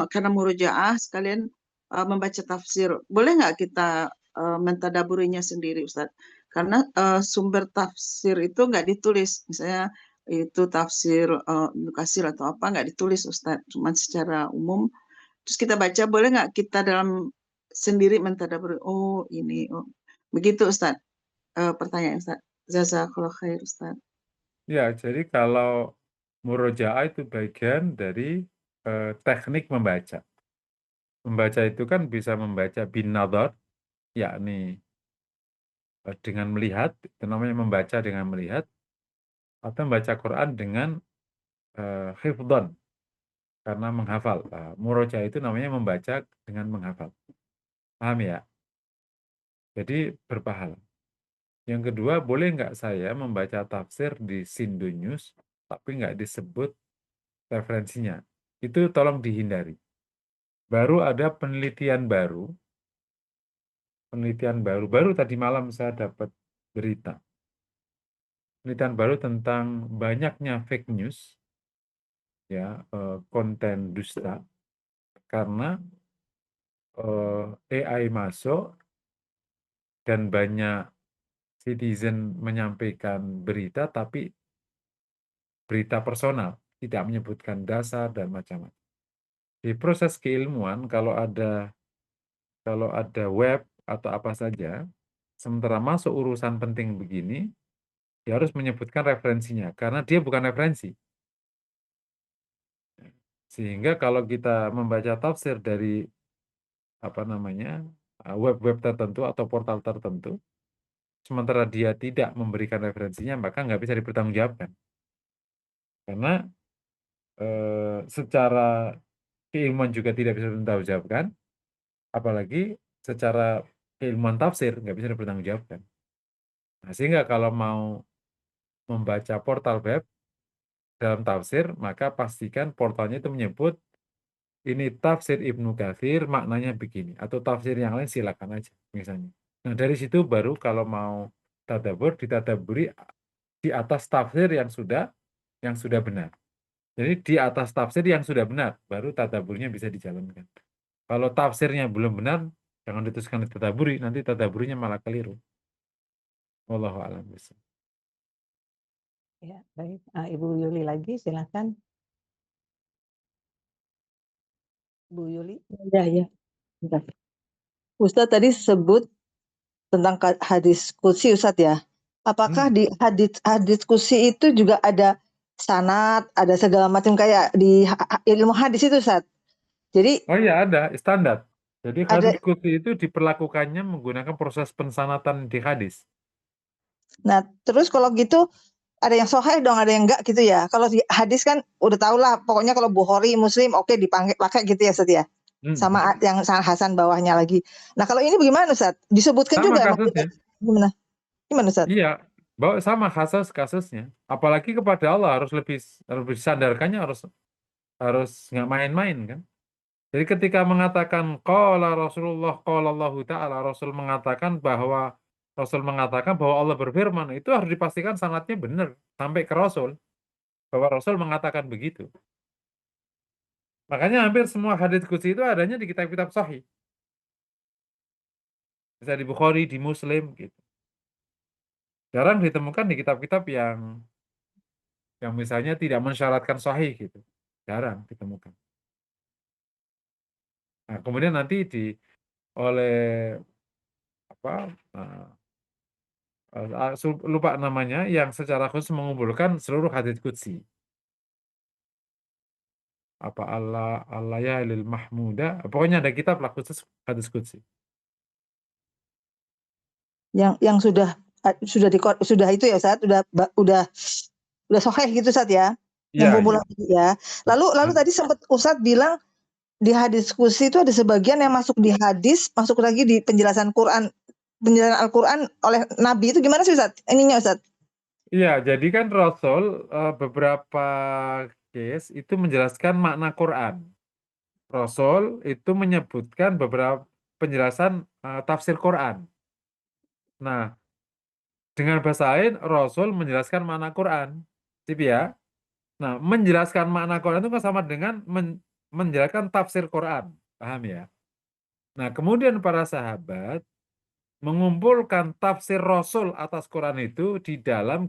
karena murojaah sekalian membaca tafsir. Boleh nggak kita mentadaburinya sendiri, Ustadz? Karena sumber tafsir itu nggak ditulis, misalnya itu tafsir Ibnu Katsir atau apa nggak ditulis, Ustadz, cuma secara umum. Terus kita baca, boleh nggak kita dalam sendiri mentadaburi? Oh ini, oh. Begitu, Ustadz. Pertanyaan, Ustadz. Jazakallah khair, Ustadz. Ya, jadi kalau murojaah itu bagian dari teknik membaca. Membaca itu kan bisa membaca bin nadhar, yakni dengan melihat, itu namanya membaca dengan melihat, atau membaca Quran dengan hifdhan, karena menghafal. Murojaah itu namanya membaca dengan menghafal. Paham ya? Jadi berpahala. Yang kedua, boleh nggak saya membaca tafsir di Sindo News, tapi nggak disebut referensinya? Itu tolong dihindari. Baru ada penelitian baru tadi malam saya dapat berita. Penelitian baru tentang banyaknya fake news, ya, konten dusta, karena AI masuk dan banyak citizen menyampaikan berita, tapi berita personal, tidak menyebutkan dasar dan macam-macam. Di proses keilmuan, kalau ada web atau apa saja, sementara masuk urusan penting begini, dia harus menyebutkan referensinya, karena dia bukan referensi. Sehingga kalau kita membaca tafsir dari web-web tertentu atau portal tertentu, sementara dia tidak memberikan referensinya, maka nggak bisa dipertanggungjawabkan. Karena secara keilmuan juga tidak bisa dipertanggungjawabkan, apalagi secara keilmuan tafsir nggak bisa dipertanggungjawabkan. Nah, sehingga kalau mau membaca portal web dalam tafsir, maka pastikan portalnya itu menyebut ini tafsir Ibnu Katsir maknanya begini, atau tafsir yang lain silakan aja misalnya. Nah, dari situ baru kalau mau tadabbur, ditadaburi di atas tafsir yang sudah benar. Jadi di atas tafsir yang sudah benar baru tadabburnya bisa dijalankan. Kalau tafsirnya belum benar, jangan diteruskan ditadaburi, nanti tadaburnya malah keliru. Wallahu a'lam bishawab. Ya, baik. Ibu Yuli lagi silakan. Bu Yuli. Ya. Ustadz tadi sebut tentang hadis qudsi, Ustadz ya. Apakah di hadis qudsi itu juga ada sanad, ada segala macam kayak di ilmu hadis itu, Ustadz? Jadi Oh iya, ada standar. Jadi ada. hadis qudsi itu diperlakukannya menggunakan proses pensanatan di hadis. Nah, terus kalau gitu ada yang sahih dong, ada yang enggak gitu ya. Kalau di hadis kan udah tau lah, pokoknya kalau Bukhari, Muslim oke dipakai gitu ya, Ustadz ya. Sama yang Hasan bawahnya lagi. Nah, kalau ini bagaimana, Ustadz? Disebutkan Sama juga kasusnya. gimana? Gimana, Ustadz? Iya, sama kasusnya. Apalagi kepada Allah harus lebih disandarkannya, harus nggak main-main kan. Jadi ketika mengatakan qala Rasulullah qala Allah Ta'ala, Rasul mengatakan bahwa Allah berfirman, itu harus dipastikan sanadnya benar sampai ke Rasul, bahwa Rasul mengatakan begitu. Makanya hampir semua hadits qudsi itu adanya di kitab-kitab sahih. Bisa di Bukhari, di Muslim gitu. Jarang ditemukan di kitab-kitab yang misalnya tidak mensyaratkan sahih gitu. Jarang ditemukan. Nah, kemudian nanti oleh lupa namanya, yang secara khusus mengumpulkan seluruh hadits qudsi. Apa Allah ya lil mahmuda, pokoknya ada kitab lah khusus hadits qudsi. Yang sudah itu ya Ustaz, udah sahih gitu Ustaz ya. Yang Iya, kumpulan iya. itu ya. Lalu tadi sempat Ustaz bilang di hadis qudsi itu ada sebagian yang masuk di hadis, masuk lagi di penjelasan Al-Qur'an oleh Nabi, itu gimana sih Ustaz? Ininya Ustaz. Iya, jadi kan Rasul beberapa case itu menjelaskan makna Quran. Rasul itu menyebutkan beberapa penjelasan tafsir Quran. Nah, dengan bahasa lain Rasul menjelaskan makna Quran. Sip ya. Nah, menjelaskan makna Quran itu kan sama dengan menjelaskan tafsir Quran. Paham ya? Nah, kemudian para sahabat mengumpulkan tafsir Rasul atas Quran itu di dalam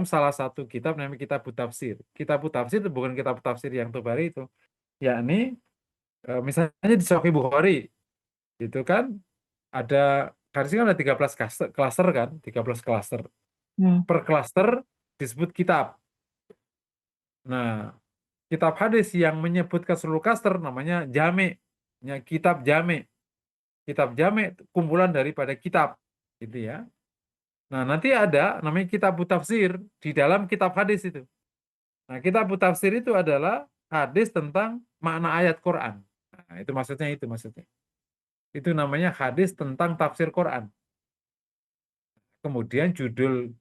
salah satu kitab namanya Kitab Tafsir. Kitab Tafsir itu bukan kitab tafsir yang Tobari itu, yakni misalnya di Sahih Bukhari itu kan ada kan ada 13 klaster kan, 13 klaster. Per klaster disebut kitab. Nah, kitab hadis yang menyebutkan seluruh klaster namanya jami', kitab jami'. Kitab jami' kumpulan daripada kitab, gitu ya. Nah, nanti ada namanya kitab tafsir di dalam kitab hadis itu. Nah, kitab tafsir itu adalah hadis tentang makna ayat Quran. Nah, itu maksudnya. Itu namanya hadis tentang tafsir Quran. Kemudian judulnya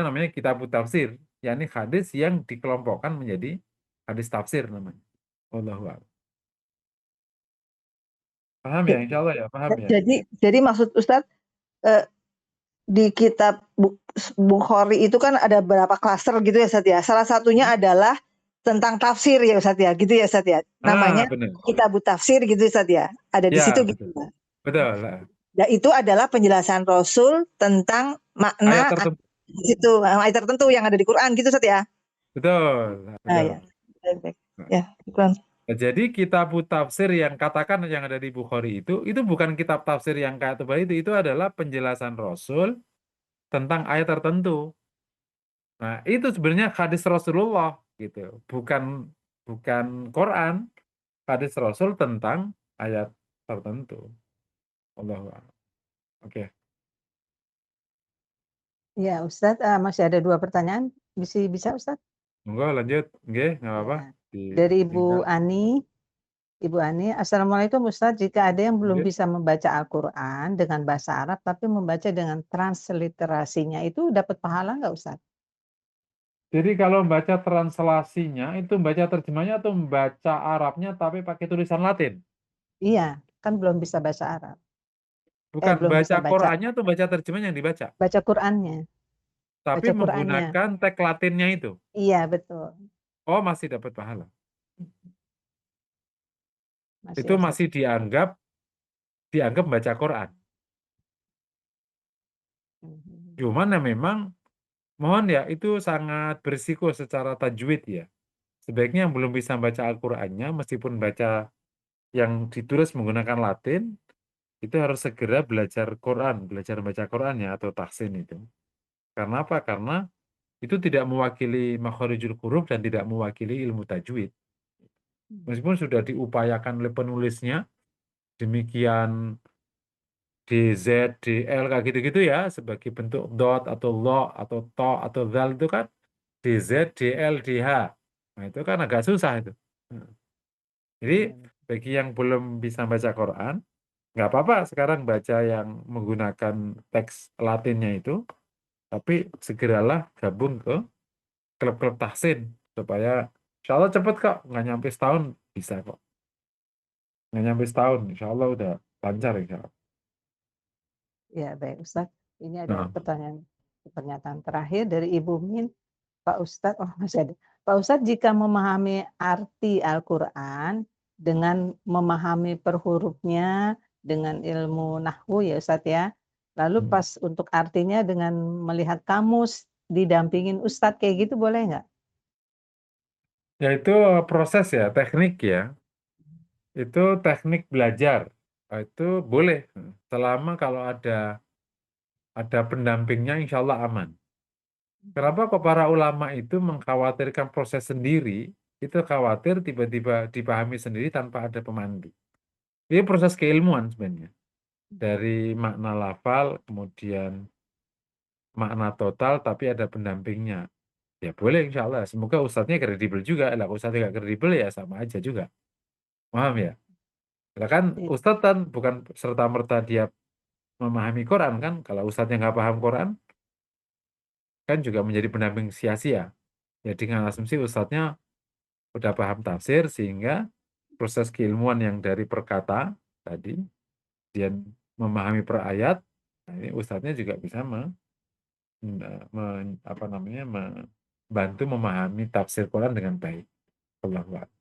namanya kitab tafsir, yakni hadis yang dikelompokkan menjadi hadis tafsir namanya. Wallahu a'lam. Paham ya? Insya Allah ya, paham ya. Jadi maksud Ustaz di kitab Bukhari itu kan ada beberapa klaster gitu ya Ustaz ya. Salah satunya adalah tentang tafsir ya Ustaz ya. Gitu ya Ustaz ya. Namanya benar. Kitab Tafsir gitu Ustaz ya. Ada di Ya, situ betul. gitu. Betul. Nah, itu adalah penjelasan Rasul tentang makna Ayat tertentu. itu ayat tertentu yang ada di Quran gitu Ustaz ya. Betul. Nah, ya. Baik. Ya, Quran. Jadi kitab tafsir yang katakan yang ada di Bukhari itu bukan kitab tafsir yang kayak tebal itu adalah penjelasan Rasul tentang ayat tertentu. Nah, itu sebenarnya hadis Rasulullah gitu, bukan Quran, hadis Rasul tentang ayat tertentu. Allahu a'lam. Oke. Ya, Ustaz, masih ada 2 pertanyaan. Bisa Ustaz? Monggo lanjut. Nggih, nggak apa-apa. Ya. Dari Ibu Ani. Ibu Ani, Assalamualaikum Ustaz. Jika ada yang belum bisa membaca Al-Quran dengan bahasa Arab, tapi membaca dengan transliterasinya, itu dapat pahala nggak Ustaz? Jadi kalau membaca translasinya itu membaca terjemahnya atau membaca Arabnya tapi pakai tulisan Latin? Iya, kan belum bisa bahasa Arab. Bukan belum baca bisa baca. Qurannya atau baca terjemahnya yang dibaca? Baca Qurannya. Tapi Baca Qurannya. menggunakan teks Latinnya itu. Iya, betul. Oh, masih dapat pahala. Itu ya, masih dianggap membaca Quran. Cuman ya memang mohon ya itu sangat berisiko secara tajwid ya. Sebaiknya yang belum bisa baca Al-Qur'annya meskipun baca yang ditulis menggunakan Latin itu harus segera belajar Quran, belajar baca Qurannya atau tahsin itu. Karena apa? Karena itu tidak mewakili makharijul huruf dan tidak mewakili ilmu tajwid. Meskipun sudah diupayakan oleh penulisnya demikian DZ, DL kayak gitu-gitu ya sebagai bentuk dot atau lo atau to atau zal itu kan DZ, DL, DH. Nah, itu kan agak susah itu. Jadi bagi yang belum bisa baca Quran, nggak apa-apa sekarang baca yang menggunakan teks Latinnya itu, tapi segeralah gabung ke klub-klub tahsin supaya insya Allah cepet kok, nggak nyampe setahun bisa kok. Nggak nyampe setahun, insya Allah udah lancar insya Allah. Ya, baik Ustaz. Ini ada pernyataan terakhir dari Ibu Min. Pak Ustadz, masih ada. Pak Ustadz, jika memahami arti Al-Quran dengan memahami per hurufnya, dengan ilmu nahwu ya Ustadz ya, lalu pas untuk artinya dengan melihat kamus, didampingin Ustadz kayak gitu boleh nggak? Ya itu proses ya, teknik ya. Itu teknik belajar. Itu boleh. Selama kalau ada ada pendampingnya, insya Allah aman. Kenapa kok para ulama itu mengkhawatirkan proses sendiri? Itu khawatir tiba-tiba dipahami sendiri tanpa ada pemandu. Ini proses keilmuan sebenarnya. Dari makna lafal, kemudian makna total, tapi ada pendampingnya. Ya boleh insya Allah. Semoga ustadznya kredibel juga. Lah ustadznya nggak kredibel ya sama aja juga. Paham ya? Lah kan Iya. ustadz kan bukan serta-merta dia memahami Quran kan. Kalau ustadznya nggak paham Quran, kan juga menjadi pendamping sia-sia. Ya dengan asumsi ustadznya udah paham tafsir sehingga proses keilmuan yang dari perkata tadi dia memahami per ayat, nah ini ustadznya juga bisa apa namanya membantu memahami tafsir Quran dengan baik. Allahu a'lam.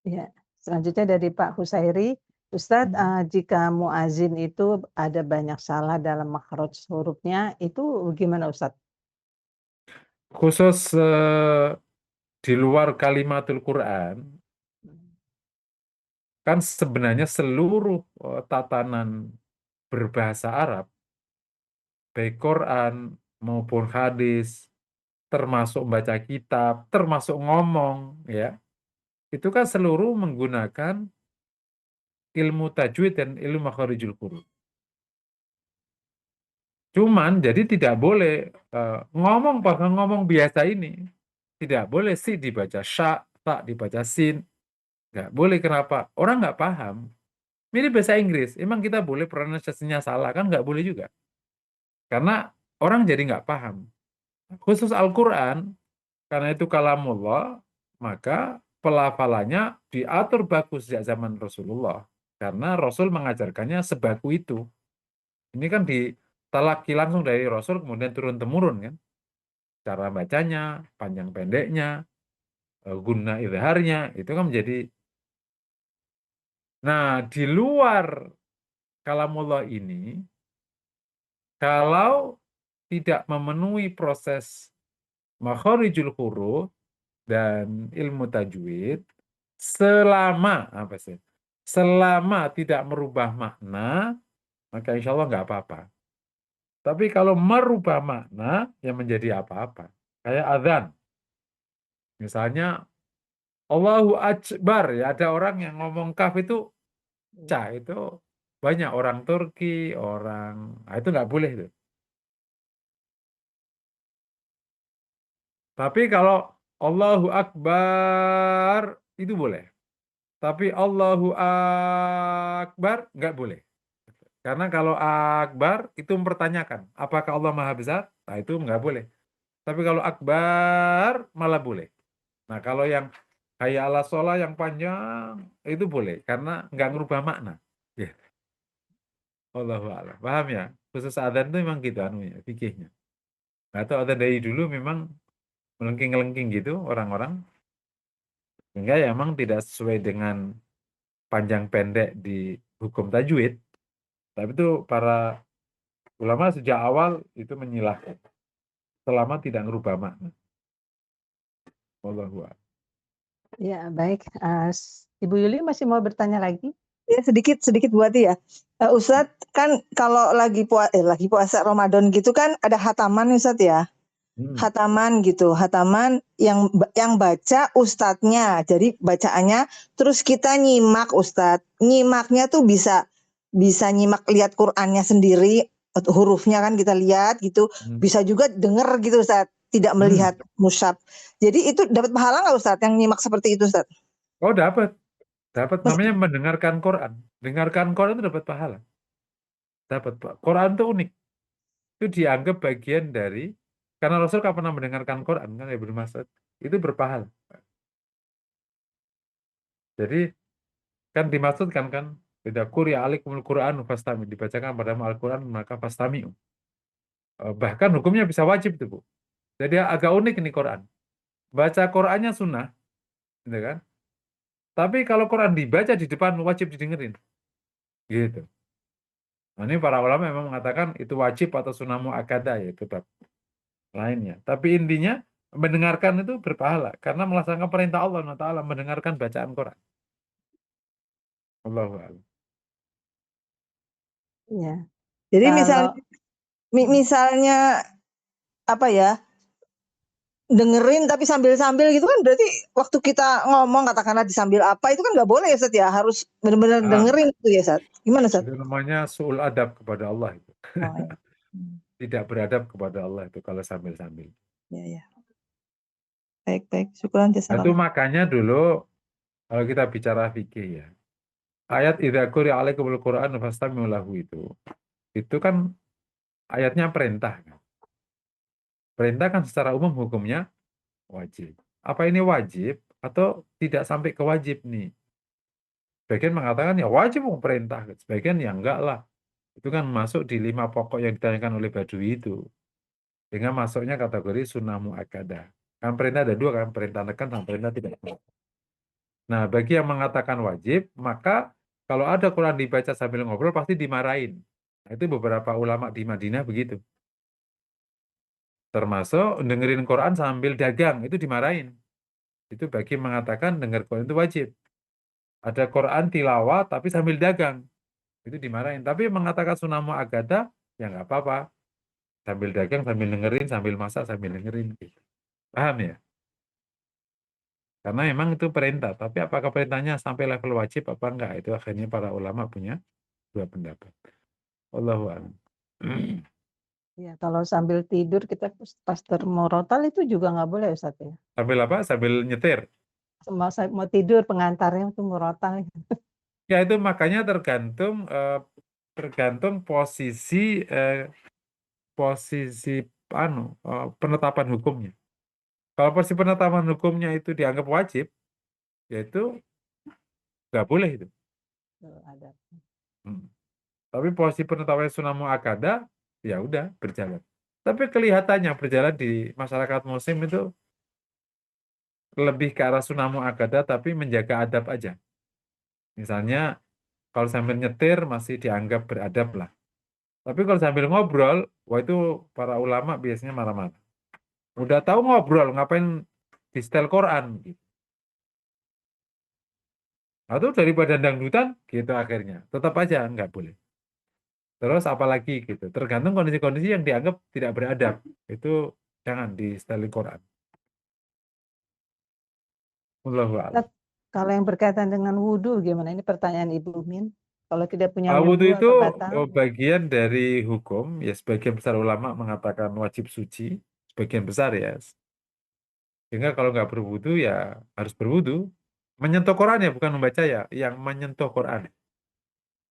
Ya. Selanjutnya dari Pak Husairi, Ustadz, jika muazin itu ada banyak salah dalam makhraj hurufnya, itu gimana Ustadz? Khusus di luar kalimatul Quran, kan sebenarnya seluruh tatanan berbahasa Arab, baik Quran maupun hadis, termasuk membaca kitab, termasuk ngomong, ya, itu kan seluruh menggunakan ilmu tajwid dan ilmu makharijul huruf. Cuman jadi tidak boleh ngomong bahkan ngomong biasa ini, tidak boleh si dibaca sya, tak dibaca sin, nggak boleh. Kenapa? Orang nggak paham. Mirip bahasa Inggris, emang kita boleh pronunciasinya salah kan? Nggak boleh juga, karena orang jadi nggak paham. Khusus Al-Quran, karena itu kalamullah, maka pelafalannya diatur bagus sejak zaman Rasulullah. Karena Rasul mengajarkannya sebaku itu. Ini kan ditalaki langsung dari Rasul, kemudian turun-temurun kan. Cara bacanya, panjang pendeknya, guna idharnya, itu kan menjadi. Nah, di luar kalamullah ini, kalau tidak memenuhi proses makharijul huruf dan ilmu tajwid, selama apa sih? Selama tidak merubah makna, maka insya Allah nggak apa-apa. Tapi kalau merubah makna, ya menjadi apa-apa. Kayak azan. Misalnya, Allahu Akbar, ya ada orang yang ngomong kaf itu, ca, itu banyak orang Turki, nah, itu nggak boleh itu. Tapi kalau Allahu Akbar, itu boleh. Tapi Allahu Akbar nggak boleh. Karena kalau Akbar itu mempertanyakan, apakah Allah Maha Besar? Nah itu nggak boleh. Tapi kalau Akbar malah boleh. Nah kalau yang hayya ala sholah yang panjang itu boleh karena nggak ngerubah makna. Ya, Allahu a'lam. Paham ya? Khusus adzan itu memang gitu anunya, fikihnya. Atau adzan dari dulu memang melengking-melengking gitu orang-orang, sehingga ya memang tidak sesuai dengan panjang pendek di hukum tajwid. Tapi itu para ulama sejak awal itu menyilahkan selama tidak ngerubah makna. Wallahu a'lam. Ya, baik. Ibu Yuli masih mau bertanya lagi? Ya sedikit buat ya. Ustadz kan kalau lagi puasa Ramadan gitu kan ada hataman Ustadz ya. Hataman gitu, hataman yang baca ustadznya. Jadi bacaannya terus kita nyimak Ustadz. Nyimaknya tuh bisa nyimak lihat Qur'annya sendiri, hurufnya kan kita lihat gitu. Bisa juga denger gitu Ustadz, tidak melihat mushaf. Jadi itu dapat pahala nggak Ustadz yang nyimak seperti itu Ustadz? Oh dapat namanya mendengarkan Quran. Dengarkan Quran itu dapat pahala. Dapat, Pak. Quran itu unik. Itu dianggap bagian dari, karena Rasul kan pernah mendengarkan Quran kan Ibnu Mas'ud, itu berpahala. Jadi kan dimaksudkan kan, tidak quri'a alaikumul Qur'an fastami, dibacakan padamu Al-Quran maka fastami'u. Bahkan hukumnya bisa wajib itu, Bu. Jadi agak unik ini Quran. Baca Qurannya sunnah, gitu kan? Tapi kalau Quran dibaca di depan wajib didengerin. Gitu. Nah, ini para ulama memang mengatakan itu wajib atau sunnah muakkadah ya itu bab lainnya. Tapi intinya mendengarkan itu berpahala karena melaksanakan perintah Allah Taala mendengarkan bacaan Quran. Allahu a'lam. Iya. Jadi Kalau misalnya Misalnya apa ya, dengerin tapi sambil-sambil gitu kan berarti waktu kita ngomong katakanlah disambil apa itu kan nggak boleh ya Ustaz ya, harus benar-benar Ah, dengerin itu ya Ustaz. Gimana Ustaz? itu namanya su'ul adab kepada Allah itu. Oh ya. Tidak beradab kepada Allah itu kalau sambil-sambil. Ya ya. Baik, syukuran Nah, itu jazakallah. makanya dulu kalau kita bicara fikih ya, ayat idza quri'a alaikumul Qur'an fastami'u lahu itu kan ayatnya perintah kan. Perintah kan secara umum hukumnya wajib. Apa ini wajib atau tidak sampai ke wajib nih? Sebagian mengatakan ya wajib perintah, sebagian ya enggak lah. Itu kan masuk di 5 pokok yang ditanyakan oleh Badui itu. Dengan masuknya kategori sunnah muakkadah. Kan perintah ada 2 kan, perintah tekan dan perintah tidak tekan. Nah, bagi yang mengatakan wajib, maka kalau ada Quran dibaca sambil ngobrol pasti dimarahin. Nah, itu beberapa ulama di Madinah begitu. Termasuk dengerin Quran sambil dagang, itu dimarahin. Itu bagi mengatakan dengar Quran itu wajib. Ada Quran tilawah tapi sambil dagang, itu dimarahin. Tapi mengatakan sunnah muakkadah, ya nggak apa-apa. Sambil dagang, sambil dengerin, sambil masak, sambil dengerin. Gitu. Paham ya? Karena memang itu perintah. Tapi apakah perintahnya sampai level wajib apa enggak? Itu akhirnya para ulama punya 2 pendapat. Allahu a'lam. Ya, kalau sambil tidur kita pas murotal itu juga nggak boleh Ustaz ya. Sambil apa? Sambil nyetir. Mau tidur pengantarnya itu murotal. Ya itu makanya tergantung posisi penetapan hukumnya. Kalau posisi penetapan hukumnya itu dianggap wajib, yaitu nggak boleh itu. Ada. Tapi posisi penetapan sunnah muakkadah, ya udah berjalan. Tapi kelihatannya berjalan di masyarakat muslim itu lebih ke arah sunnah muakkadah, tapi menjaga adab aja. Misalnya kalau sambil nyetir masih dianggap beradab lah. Tapi kalau sambil ngobrol, wah itu para ulama biasanya marah-marah. Udah tahu ngobrol, ngapain di setel Quran? Gitu. Atau daripada dangdutan, gitu akhirnya. Tetap aja nggak boleh. Terus apalagi gitu. Tergantung kondisi-kondisi yang dianggap tidak beradab. Itu jangan di setel Quran. Wallahu a'lam. Kalau yang berkaitan dengan wudhu gimana? Ini pertanyaan Ibu Min. Kalau tidak punya Wudhu wudhu itu apa batal? bagian dari hukum. Ya sebagian besar ulama mengatakan wajib suci. Sebagian besar ya. Sehingga kalau nggak berwudhu ya harus berwudhu. Menyentuh Quran ya, bukan membaca ya. Yang menyentuh Quran.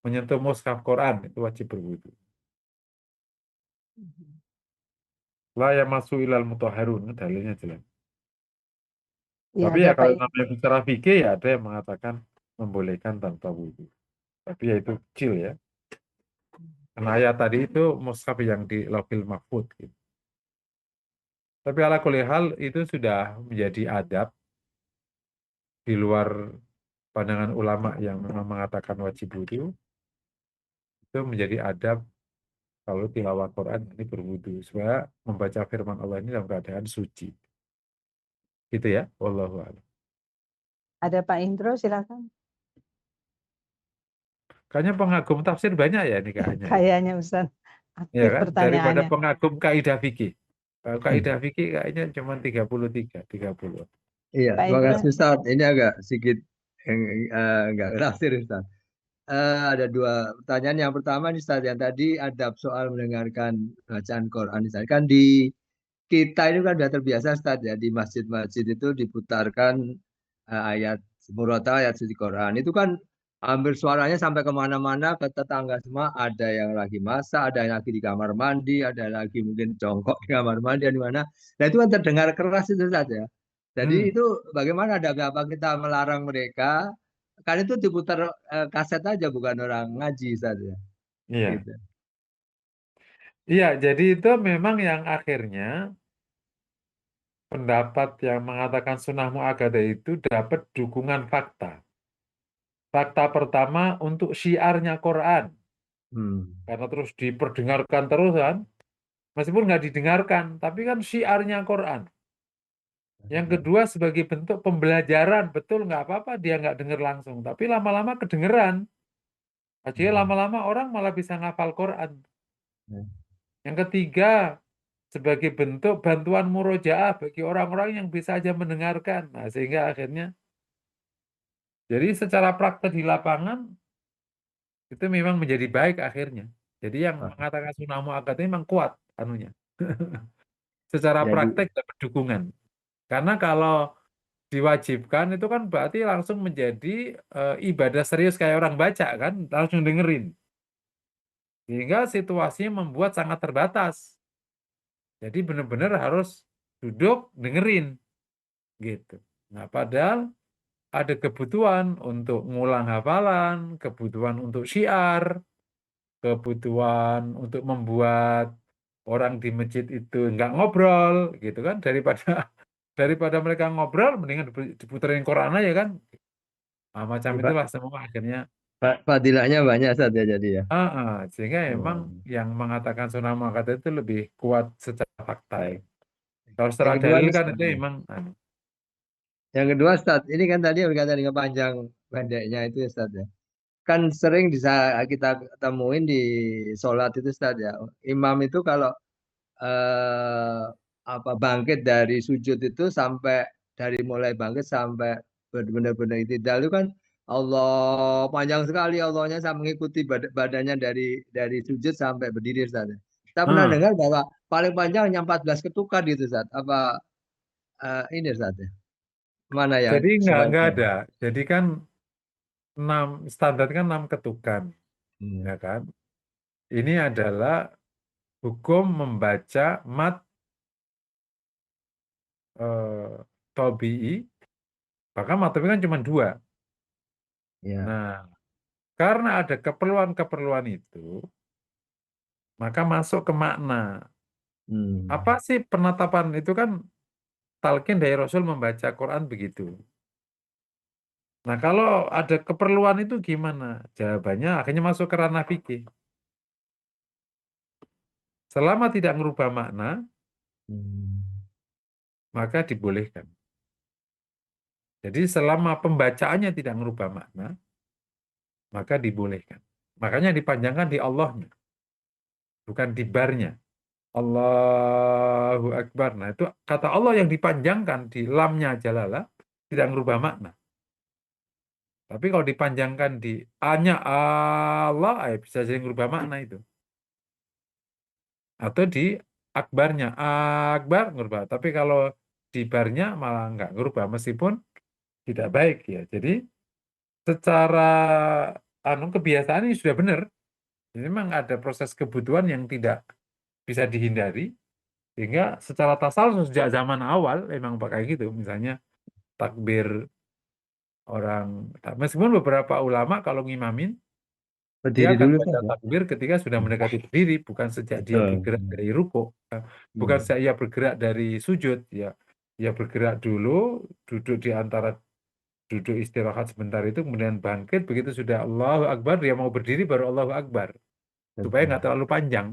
Menyentuh mushaf Quran itu wajib berwudhu. La yamassu ilal mutahharun, dalilnya jelas. Ya, Tapi ya Bapak kalau Ibu. namanya bicara fikih ya ada yang mengatakan membolehkan tanpa wudhu. Tapi ya itu kecil ya. Karena ayat tadi itu mushaf yang di Lauhil Mahfuz gitu. Tapi ala kulli hal itu sudah menjadi adab di luar pandangan ulama yang memang mengatakan wajib wudhu. Itu menjadi adab kalau tilawah Quran ini berwudhu supaya membaca firman Allah ini dalam keadaan suci. Gitu ya. Wallahu a'lam. Ada Pak Indro, silakan. Kayaknya pengagum tafsir banyak ya ini kayaknya. Kayaknya Ustaz Ya aktif kan? Daripada pertanyaannya. pengagum kaidah fikih. Kalau kaidah fikih kayaknya cuma 33, 30. Iya, Pak terima Indro. kasih Ustaz. Ini agak sedikit yang enggak tafsir Ustaz. Ada 2 pertanyaan. Yang pertama nih Ustaz, yang tadi adab soal mendengarkan bacaan Quran Ustaz. Kan di kita ini kan sudah terbiasa Ustaz ya, di masjid-masjid itu diputarkan ayat murotal, ayat suci Quran. Itu kan hampir suaranya sampai kemana-mana, ke tetangga semua. Ada yang lagi masak, ada yang lagi di kamar mandi, ada yang lagi mungkin jongkok di kamar mandi, di mana. Nah itu kan terdengar keras itu Ustaz ya. Jadi itu bagaimana, ada apa kita melarang mereka? Kan itu diputar kaset aja, bukan orang ngaji saja. Iya. Gitu. Iya, jadi itu memang yang akhirnya pendapat yang mengatakan sunnah muakkadah itu dapat dukungan fakta. Fakta pertama untuk syiarnya Quran. Karena terus diperdengarkan terus kan. Meskipun nggak didengarkan, tapi kan syiarnya Quran. Yang kedua sebagai bentuk pembelajaran, betul nggak apa-apa dia nggak dengar langsung, tapi lama-lama kedengeran. Akhirnya lama-lama orang malah bisa ngafal Quran. Yang ketiga, sebagai bentuk bantuan murojaah bagi orang-orang yang bisa aja mendengarkan. Nah, sehingga akhirnya, jadi secara praktek di lapangan, itu memang menjadi baik akhirnya. Jadi yang mengatakan sunnah muakkad ini memang kuat anunya. Secara Jadi praktek dapat dukungan. Karena kalau diwajibkan itu kan berarti langsung menjadi ibadah serius kayak orang baca kan, langsung dengerin. Sehingga situasinya membuat sangat terbatas. Jadi benar-benar harus duduk dengerin gitu. Nah, padahal ada kebutuhan untuk ngulang hafalan, kebutuhan untuk syiar, kebutuhan untuk membuat orang di masjid itu nggak ngobrol gitu kan, daripada mereka ngobrol mendingan diputerin Quran aja kan. Nah, macam itulah semua akhirnya. fadilahnya banyak Ustaz ya jadi ya. Sehingga emang Oh. yang mengatakan sunnah muakkadah itu lebih kuat secara fakta ya. Kalau secara Yang kedua dalil nih, kan Ustaz, itu ya. emang Yang kedua Ustaz, ini kan tadi berkaitan dengan panjang pendeknya itu ya, Ustaz ya. Kan sering bisa kita temuin di sholat itu Ustaz ya. Imam itu kalau eh, bangkit dari sujud itu sampai dari mulai bangkit sampai benar-benar itidal itu kan Allah panjang sekali Allahnya sampai mengikuti badannya dari sujud sampai berdiri Ustaz. Kita pernah ah, dengar bahwa paling panjang hanya 14 ketukan gitu Ustaz. Apa ini Ustaz ya? Mana yang jadi nggak sebaiknya? ada. Jadi kan standar kan 6 ketukan, Hmm. ya kan? Ini adalah hukum membaca mat tobi'i, bahkan mat tobi'i kan cuma 2. Ya. Nah, karena ada keperluan-keperluan itu, maka masuk ke makna. Apa Hmm. sih penetapan itu kan talqin dari Rasul membaca Quran begitu. Nah, kalau ada keperluan itu gimana? Jawabannya akhirnya masuk ke ranah fikih. Selama tidak merubah makna, Hmm. maka dibolehkan. Jadi selama pembacaannya tidak merubah makna, maka dibolehkan. Makanya dipanjangkan di Allahnya, bukan di barnya. Allahu Akbar. Nah, itu kata Allah yang dipanjangkan di lamnya jalalah tidak merubah makna. Tapi kalau dipanjangkan di A-nya Allah, bisa jadi merubah makna itu. Atau di akbarnya akbar ngerubah. Tapi kalau di barnya malah nggak ngerubah meskipun tidak baik ya. Jadi secara kebiasaan ini sudah benar. Jadi memang ada proses kebutuhan yang tidak bisa dihindari sehingga secara tasawuf sejak zaman awal memang pakai gitu. Misalnya takbir orang, meskipun beberapa ulama kalau ngimamin dia Berdiri akan dulu baca Ustaz ya. takbir ketika sudah mendekati berdiri, bukan sejak dia Betul. bergerak dari ruku, bukan Hmm. sejak ia bergerak dari sujud, ya. Ia bergerak dulu, duduk di antara duduk istirahat sebentar itu, kemudian bangkit, begitu sudah Allahu Akbar, dia mau berdiri baru Allahu Akbar, supaya Betul. nggak terlalu panjang.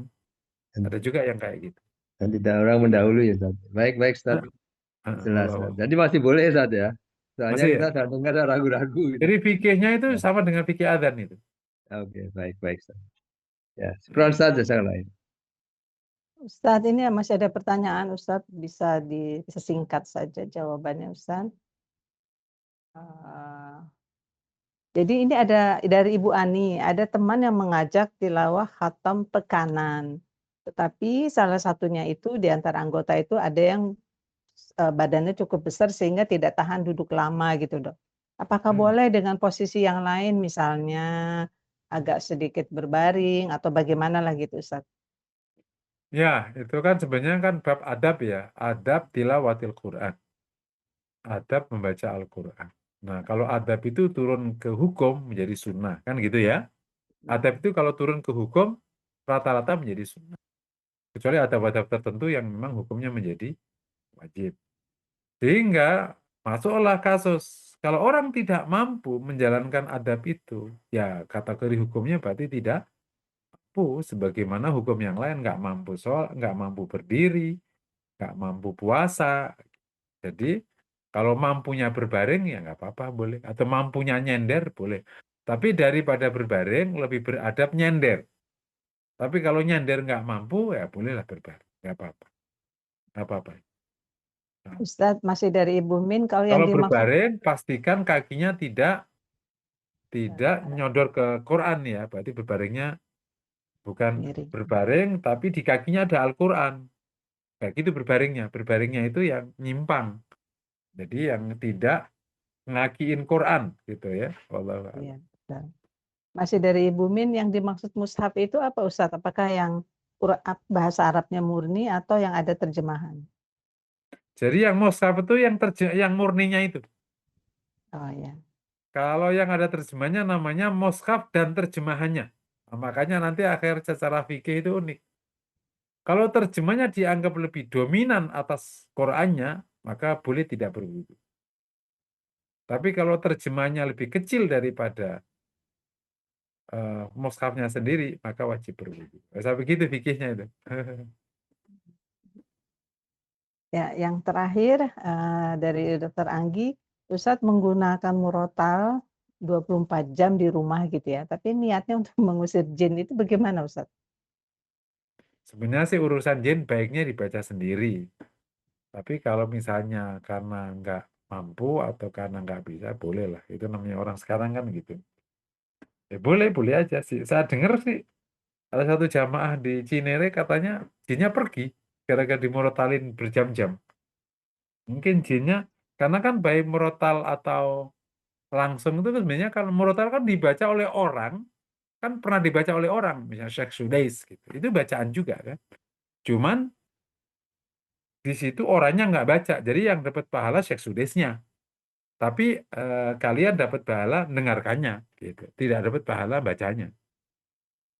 Dan, Ada juga yang kayak gitu. dan tidak orang mendahului ya Ustaz. Baik Ustaz. Jelas. Allahu Ustaz. Akbar. Jadi masih boleh Ustaz ya. Soalnya Masih ya? kita kadang ada ragu-ragu gitu. Jadi fikihnya itu Ya. sama dengan fikih adzan itu. Oke, baik Ustaz. Ya, sekarang saja saya lain. Ustadz, ini masih ada pertanyaan Ustadz, bisa disingkat saja jawabannya Ustadz. Jadi ini ada dari Ibu Ani, ada teman yang mengajak tilawah khatam pekanan. Tetapi salah satunya itu di antara anggota itu ada yang badannya cukup besar sehingga tidak tahan duduk lama gitu, Dok. Apakah boleh dengan posisi yang lain misalnya agak sedikit berbaring atau bagaimana lah gitu, Ustaz? Ya, itu kan sebenarnya kan bab adab ya, adab tilawatil Quran, adab membaca Al-Quran. Nah, kalau adab itu turun ke hukum menjadi sunnah, kan gitu ya. Adab itu kalau turun ke hukum, rata-rata menjadi sunnah. Kecuali adab-adab tertentu yang memang hukumnya menjadi wajib. Sehingga masuklah kasus, kalau orang tidak mampu menjalankan adab itu, ya kategori hukumnya berarti tidak mampu, sebagaimana hukum yang lain nggak mampu sholat, nggak mampu berdiri, nggak mampu puasa. Jadi kalau mampunya berbaring ya nggak apa-apa boleh, atau mampunya nyender boleh. Tapi daripada berbaring lebih beradab nyender. Tapi kalau nyender nggak mampu, ya bolehlah berbaring, nggak apa-apa, nggak apa-apa. Nah, Ustadz, masih dari Ibu Min, kalau yang kalau dimaksud berbaring, pastikan kakinya tidak arah nyodor ke Quran ya, berarti berbaringnya bukan miring. berbaring, tapi di kakinya ada Al-Quran. Kayak gitu berbaringnya itu yang nyimpang. Jadi yang tidak ngakiin Quran gitu ya. Wallahu a'lam. Iya, betul. Masih dari Ibu Min, yang dimaksud mushaf itu apa Ustadz? Apakah yang bahasa Arabnya murni atau yang ada terjemahan? Jadi yang mushaf itu yang murninya itu. Oh ya, Kalau yang ada terjemahnya namanya mushaf dan terjemahannya. Nah, makanya nanti akhir secara fikih itu unik. Kalau terjemahnya dianggap lebih dominan atas Qurannya, maka boleh tidak berwudu. Tapi kalau terjemahnya lebih kecil daripada mushafnya sendiri, maka wajib berwudu. Sampai begitu fikihnya itu. ya, yang terakhir dari Dr. Anggi, Ustadz menggunakan murotal 24 jam di rumah gitu ya, tapi niatnya untuk mengusir jin itu bagaimana Ustadz? Sebenarnya sih urusan jin baiknya dibaca sendiri. Tapi kalau misalnya karena nggak mampu atau karena nggak bisa, boleh lah. Itu namanya orang sekarang kan gitu. Ya boleh, boleh aja sih. Saya dengar sih, ada satu jamaah di Cinere katanya jinnya pergi gara-gara dimorotalin berjam-jam. Mungkin jinnya, karena kan baik murotal atau langsung itu kan sebenarnya kalau murotal kan dibaca oleh orang, kan pernah dibaca oleh orang, misalnya Syekh Sudais gitu. Itu bacaan juga kan. Cuman di situ orangnya nggak baca, jadi yang dapat pahala Syekh Sudaisnya. Tapi kalian dapat pahala mendengarkannya, gitu. Tidak dapat pahala bacanya.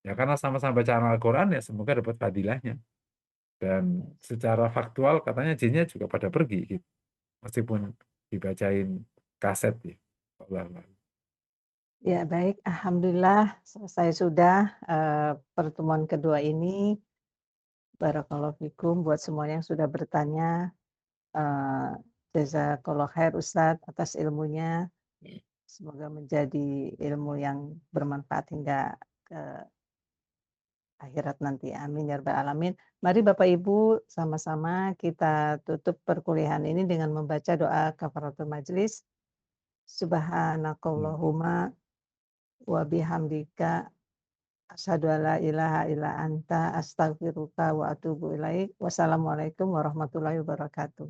Ya karena sama-sama bacaan Al-Quran ya semoga dapat fadilahnya. Dan secara faktual katanya jinnya juga pada pergi, gitu. Meskipun dibacain kaset ya. Allah Allah. Ya baik, alhamdulillah selesai sudah pertemuan kedua ini. Barakallahu fikum buat semuanya yang sudah bertanya. Jazakallah khair Ustadz atas ilmunya. Semoga menjadi ilmu yang bermanfaat hingga ke akhirat nanti. Amin ya rabbal alamin. Mari Bapak Ibu sama-sama kita tutup perkuliahan ini dengan membaca doa kafaratul majlis. Subhanakallahumma wa bihamdika asyhadu alla ilaha illa anta astaghfiruka wa atubu ilaik. Wassalamualaikum warahmatullahi wabarakatuh.